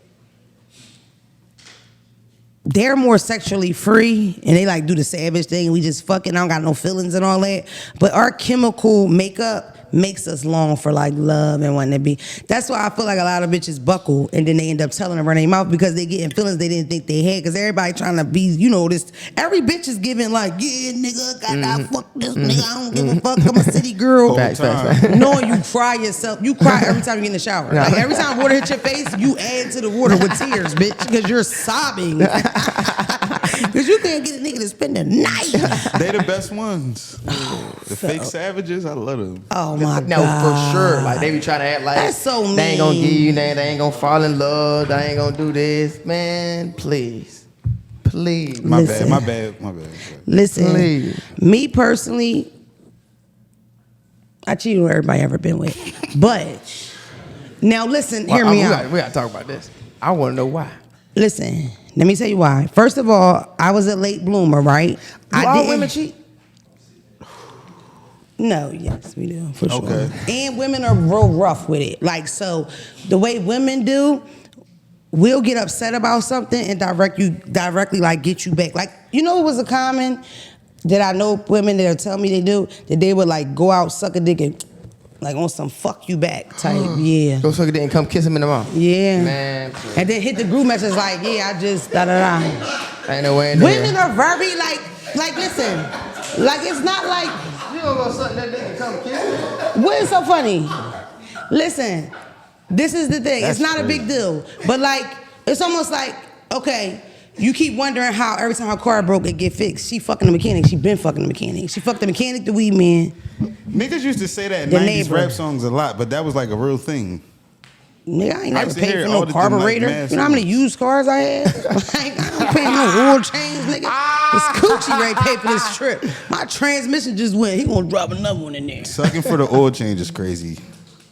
they're more sexually free and they like do the savage thing. We just fucking, I don't got no feelings and all that. But our chemical makeup makes us long for like love and wanting to be. That's why I feel like a lot of bitches buckle and then they end up telling them run their mouth because they getting feelings they didn't think they had. Because everybody trying to be, this. Every bitch is giving like, yeah, nigga, gotta fuck this nigga. I don't give a fuck. I'm a city girl. Knowing you cry yourself, you cry every time you get in the shower. Like every time water hits your face, you add to the water with tears, bitch, because you're sobbing. Because you can't get a nigga to spend the night. They the best ones. The fake savages, I love them. Oh my God. No, for sure. Like they be trying to act like that's so mean. They ain't gonna give you that. They ain't gonna fall in love. They ain't gonna do this. Man, please. My bad. Listen, please. Me personally, I cheated with everybody I ever been with. But now listen, hear me out. We gotta talk about this. I wanna know why. Listen, let me tell you why. First of all, I was a late bloomer, right? All women cheat? No, yes, we do, for sure. And women are real rough with it. Like, so the way women do, we'll get upset about something and directly like get you back. Like, it was a common that I know women that'll tell me they do, that they would like go out, suck a dick and like on some fuck you back type, yeah. Go suck a dick and come kiss him in the mouth. Yeah. Man. And then hit the group message like, yeah, I just da-da-da. Ain't no way in Women are very like listen, like it's not like, you don't go suck that dick and come kiss him? what is so funny? Listen, this is the thing. That's it's not crazy. a big deal. But like, it's almost like, okay, you keep wondering how every time her car broke, it get fixed. She fucking the mechanic. She been fucking the mechanic. She fucked the mechanic, the weed man. Niggas used to say that in The 90s neighbor. rap songs a lot, but that was like a real thing. Nigga, I ain't never used to paid hear for all no the carburetor. like, You know how many used cars I had? Like, I don't pay no oil change, nigga. This coochie rate paid for this trip. My transmission just went. He gonna drop another one in there. Sucking for the oil change is crazy.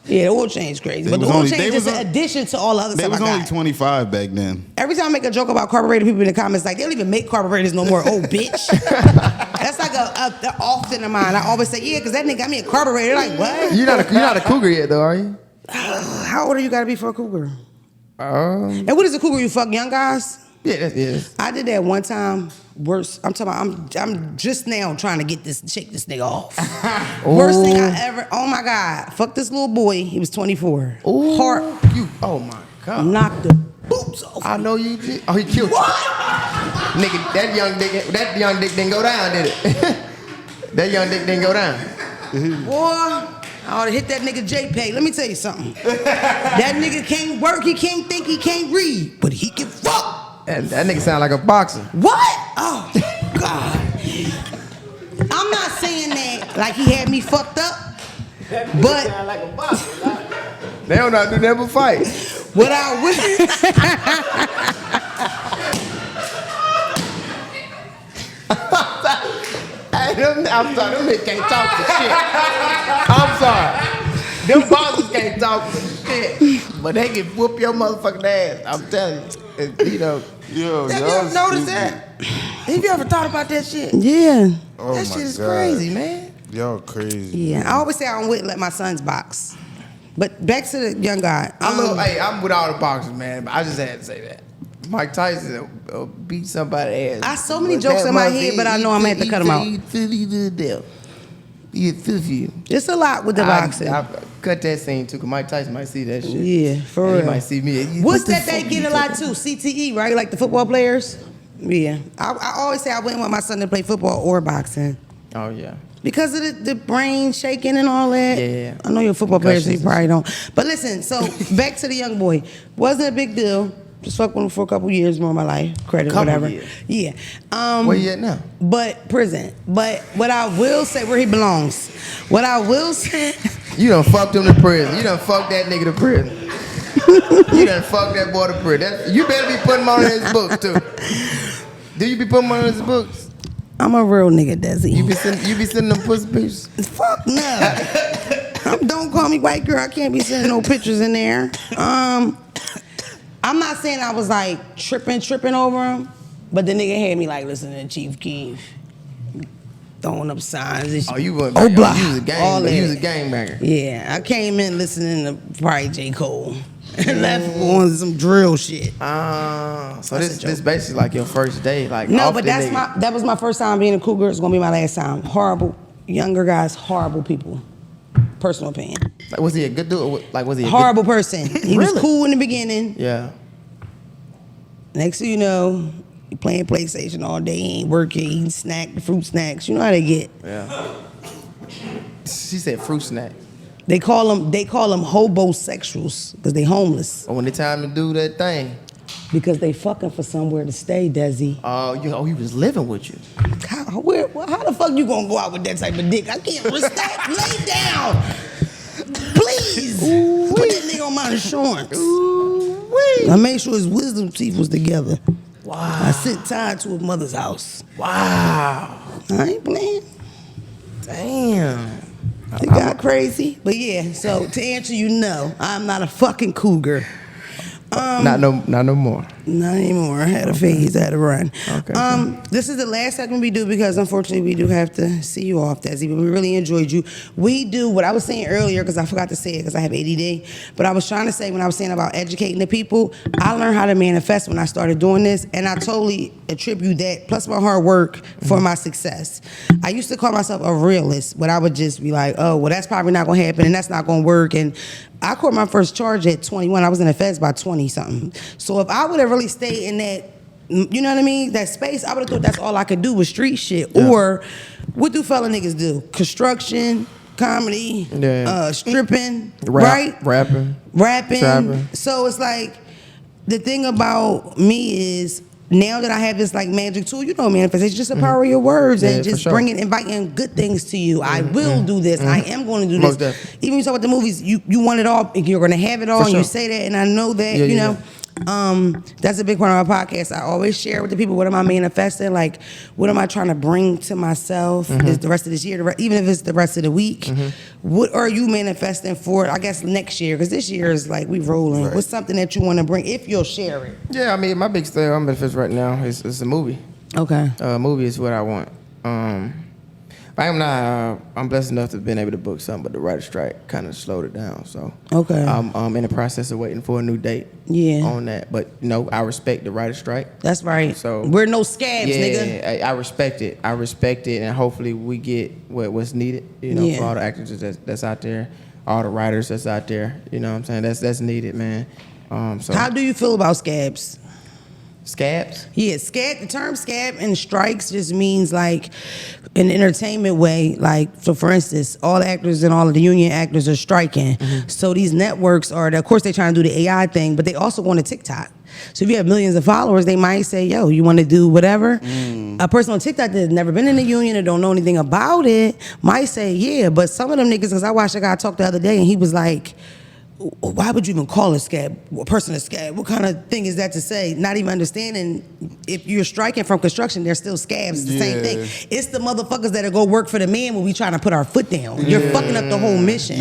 Yeah, the oil change crazy. But the oil change is an addition to all the other They stuff was I got. only 25 back then. Every time I make a joke about carburetor, people in the comments like, they don't even make carburetors no more. Oh, bitch. That's like a often of mine. I always say, yeah, because that nigga got me a carburetor. Like, what? You're not a cougar yet, though, are you? How old are you got to be for a cougar? And what is a cougar? You fuck young guys? Yeah, yes. I did that one time. Worst. I'm talking about. I'm just now trying to shake this nigga off. Worst thing I ever. Oh my God. Fuck this little boy. He was 24. Ooh, Heart. Oh my God. Knocked the boots off. I know you did. Oh, he killed you. Nigga, that young dick didn't go down, did it? That young dick didn't go down. Boy, I ought to hit that nigga JPay. Let me tell you something. That nigga can't work, he can't think, he can't read, but he can fuck. That nigga sound like a boxer. What? Oh, God. I'm not saying that like he had me fucked up, but Sound like a boxer. They don't know how to do nothing but fight. what I wish. I'm sorry, them niggas can't talk for shit. I'm sorry. Them boxers can't talk for shit. But they can whoop your motherfucking ass. I'm telling you. Yo, Have you ever noticed that? Have you ever thought about that shit? Yeah. Oh That my shit is God. crazy, man. Y'all crazy. Yeah. I always say I don't let my sons box. But back to the young guy. I'm with all the boxers, man. But I just had to say that. Mike Tyson beat somebody's ass. I have so many jokes in my head, but I know I'm gonna have to cut them out. He to death. He filthy you. It's a lot with the boxing. I cut that scene too, because Mike Tyson might see that shit. Yeah, for And real. He might see me. What's that they get a lot too? CTE, right? Like the football players? Yeah. I always say I wouldn't want my son to play football or boxing. Oh, yeah. Because of the brain shaking and all that. Yeah. I know you're a football player, so you Concussions. probably don't. But listen, so back to the young boy. Wasn't a big deal. Just fucked with him for a couple years more of my life. Credit, Couple whatever. years. Yeah. Where you at now? But prison. But what I will say, where he belongs. What I will say. You done fucked him to prison. You done fucked that nigga to prison. You done fucked that boy to prison. You better be putting him on his books, too. Do you be putting him on his books? I'm a real nigga, Desi. You be sending them pussy pictures? Fuck no. Don't call me white girl. I can't be sending no pictures in there. I'm not saying I was like tripping over him, but the nigga had me like listening to Chief Keef, throwing up signs and shit. Oh, you went Oh, back. blah. You was a gang. All that. You was a gangbanger. Yeah, I came in listening to probably J. Cole and left on some drill shit. So this basically like your first day, like No, off but the that nigga. was my first time being a cougar. It's gonna be my last time. Horrible younger guys, horrible people. personal opinion. Like, was he a good dude? Or, like, was he a Horrible person. He was Really? cool in the beginning. Yeah. Next thing you know, he playing PlayStation all day, he ain't working, eating fruit snacks. You know how they get. Yeah. She said fruit snack. They call them hobosexuals because they homeless. But when it's time to do that thing, Because they fucking for somewhere to stay, Desi. he was living with you. How the fuck you gonna go out with that type of dick? I can't stop. Lay down. Please. Put that nigga on my insurance. I made sure his wisdom teeth was together. Wow. I sent Ty to his mother's house. Wow. I ain't playing. Damn. It got crazy. But yeah, so to answer you, no, I'm not a fucking cougar. Not no more. Not anymore. I had a phase. I had to run. Okay. This is the last segment we do because unfortunately we do have to see you off, Desi. But we really enjoyed you. We do what I was saying earlier because I forgot to say it because I have ADD. But I was trying to say when I was saying about educating the people, I learned how to manifest when I started doing this, and I totally attribute that plus my hard work for my success. I used to call myself a realist, but I would just be like, oh, well, that's probably not gonna happen, and that's not gonna work, and I caught my first charge at 21. I was in the feds by 20-something. So if I would have really stayed in that, you know what I mean, that space, I would have thought that's all I could do was street shit. Yeah. Or what do fella niggas do? Construction, comedy, stripping, right? Rapping. Trapping. So it's like, the thing about me is, now that I have this like magic tool, you know, manifestation, just the power of your words and just inviting good things to you. I will do this. I am going to do Most this. definitely. Even you talk about the movies, you want it all. You're going to have it all, and you say that, and I know that. You know, that's a big part of my podcast. I always share with the people, what am I manifesting? Like, what am I trying to bring to myself is the rest of this year, even if it's the rest of the week. What are you manifesting for, I guess, next year? Because this year is like, we rolling. Right. What's something that you want to bring, if you'll share it? Yeah, I mean, my big thing I'm manifesting right now is a movie. Okay. Movie is what I want. I'm blessed enough to have been able to book something, but the writer's strike kind of slowed it down. So I'm in the process of waiting for a new date on that. But, you know, I respect the writer's strike. That's right. So we're no scabs, nigga. I respect it. I respect it, and hopefully we get what's needed, you know, for all the actors that's out there, all the writers that's out there. You know what I'm saying? That's needed, man. So how do you feel about scabs? Scabs? Yeah, the term scab and strikes just means like in an entertainment way, like, so for instance, all the actors and all of the union actors are striking. So these networks of course they're trying to do the AI thing, but they also go on to TikTok. So if you have millions of followers, they might say, yo, you want to do whatever? A person on TikTok that's never been in the union or don't know anything about it might say, yeah, but some of them niggas, because I watched a guy talk the other day and he was like, why would you even call a person a scab? What kind of thing is that to say? Not even understanding if you're striking from construction, they're still scabs. It's the same thing. It's the motherfuckers that go work for the man when we trying to put our foot down. You're fucking up the whole mission.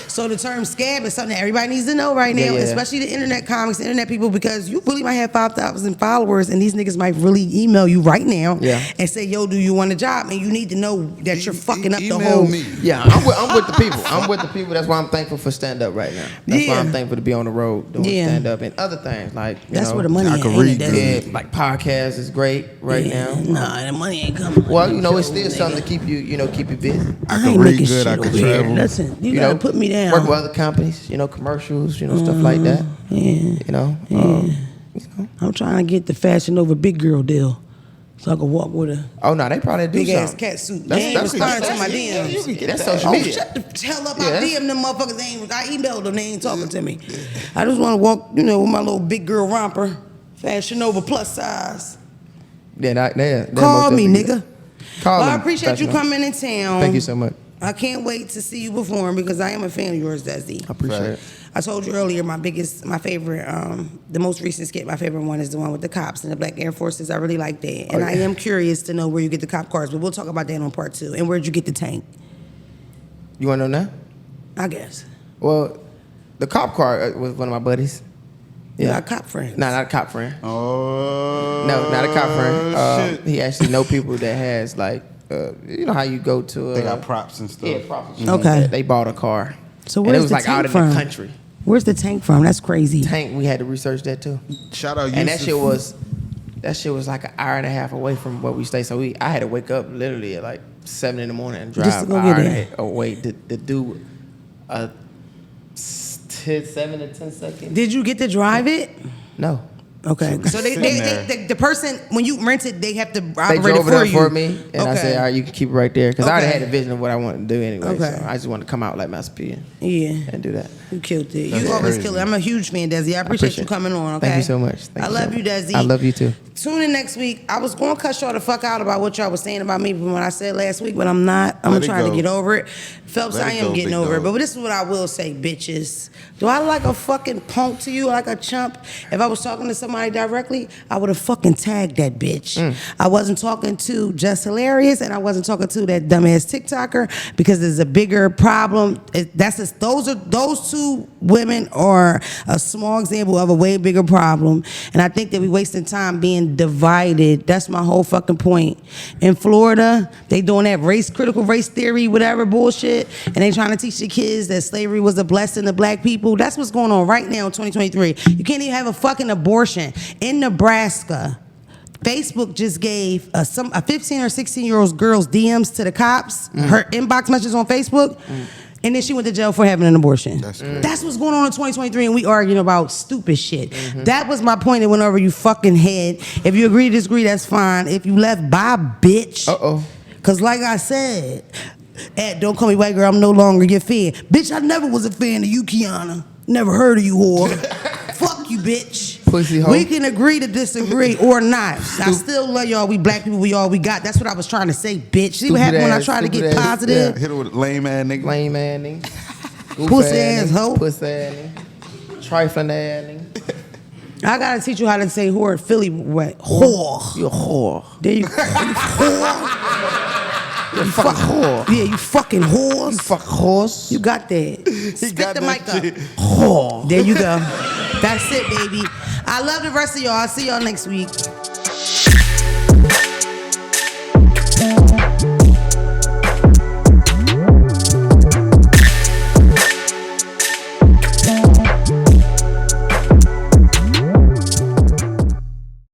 So the term scab is something that everybody needs to know right now, especially the internet comics, the internet people, because you really might have 5,000 followers and these niggas might really email you right now and say, yo, do you want a job? And you need to know that you're fucking up the whole... Yeah, I'm with the people. I'm with the people. That's why I'm thankful for Standup right now. That's why I'm thankful to be on the road doing stand-up and other things. Like, that's know, where the money ain't. Like podcast is great right now. Nah, the money ain't coming. Well, you know, it's still something to keep you busy. I can read good, I can travel. Listen, you gotta put me down. Work with other companies, commercials, stuff like that. I'm trying to get the Fashion Over Big Girl deal. So I could walk with a they probably do big ass something. cat suit. They ain't responding to my DMs. That's social media. Shut the hell up! I DM them motherfuckers. I emailed them. They ain't talking to me. I just want to walk, with my little big girl romper, Fashion Over plus size. Call me, nigga. I appreciate you coming in town. Thank you so much. I can't wait to see you perform because I am a fan of yours, Desi. I appreciate it. I told you earlier, my favorite, the most recent skit, my favorite one is the one with the cops and the Black Air Forces. I really like that. And I am curious to know where you get the cop cars, but we'll talk about that on part 2. And where'd you get the tank? You want to know now? I guess. Well, the cop car was one of my buddies. You got a cop friend? Nah, not a cop friend. Oh. No, not a cop friend. He actually know people that has like, you know how you go to... they got props and stuff. Yeah, props. Okay. They bought a car. So where's it was the like tank out from? In the country. Where's the tank from? That's crazy. Tank, we had to research that too. Shout out, and that shit was like an hour and a half away from where we stay. So I had to wake up literally at like 7 in the morning and drive just to go an hour get and a half away to do 7 to 10 seconds. Did you get to drive it? No. Okay. So the person, when you rent it, they have to They operate drove it it for up you. for me, and I said, all right, you can keep it right there. Because I already Okay. had a vision of what I wanted to do anyway. Okay. So I just wanted to come out like Master P and do that. You killed it. That's You always crazy. kill it. I'm a huge fan, Desi. I appreciate you coming on, okay? Thank you so much. Thank I you love so you, much. Desi. I love you too. Tune in next week. I was going to cut y'all the fuck out about what y'all was saying about me from what I said last week, but I'm not. I'm going to try to get over it. Phelps, Let I it am go, getting big over it. dog. But this is what I will say, bitches. Do I look like a fucking punk to you, like a chump? If I was talking to somebody directly, I would have fucking tagged that bitch. I wasn't talking to Just Hilarious, and I wasn't talking to that dumbass TikToker because there's a bigger problem. Those two women are a small example of a way bigger problem, and I think that we wasting time being divided. That's my whole fucking point. In Florida, they doing that critical race theory, whatever bullshit, and they trying to teach the kids that slavery was a blessing to black people. That's what's going on right now in 2023. You can't even have a fucking abortion in Nebraska. Facebook just gave a 15 or 16-year-old girl's DMs to the cops, her inbox messages on Facebook, and then she went to jail for having an abortion. That's crazy. That's what's going on in 2023, and we arguing about stupid shit. That was my point that went over you fucking head. If you agree to disagree, that's fine. If you left, bye, bitch. Because like I said, don't call me white girl, I'm no longer your fan. Bitch, I never was a fan of you, Kiana. Never heard of you, whore. Fuck you, bitch. Pussy hoe. We can agree to disagree or not. I still love y'all. We black people, we all we got. That's what I was trying to say, bitch. See what happened when I tried to get positive? Hit it with lame ass nigga. Lame ass nigga. Goof Pussy ass hoe. Pussy ass nigga. Trifling ass nigga. I gotta teach you how to say whore in Philly. What? Whore. You a whore. There you go. Whore. You a fucking whore. Yeah, you fucking whores. You fucking horse. You got that. Spit got the that mic shit. up. Whore. There you go. That's it, baby. I love the rest of y'all. I'll see y'all next week.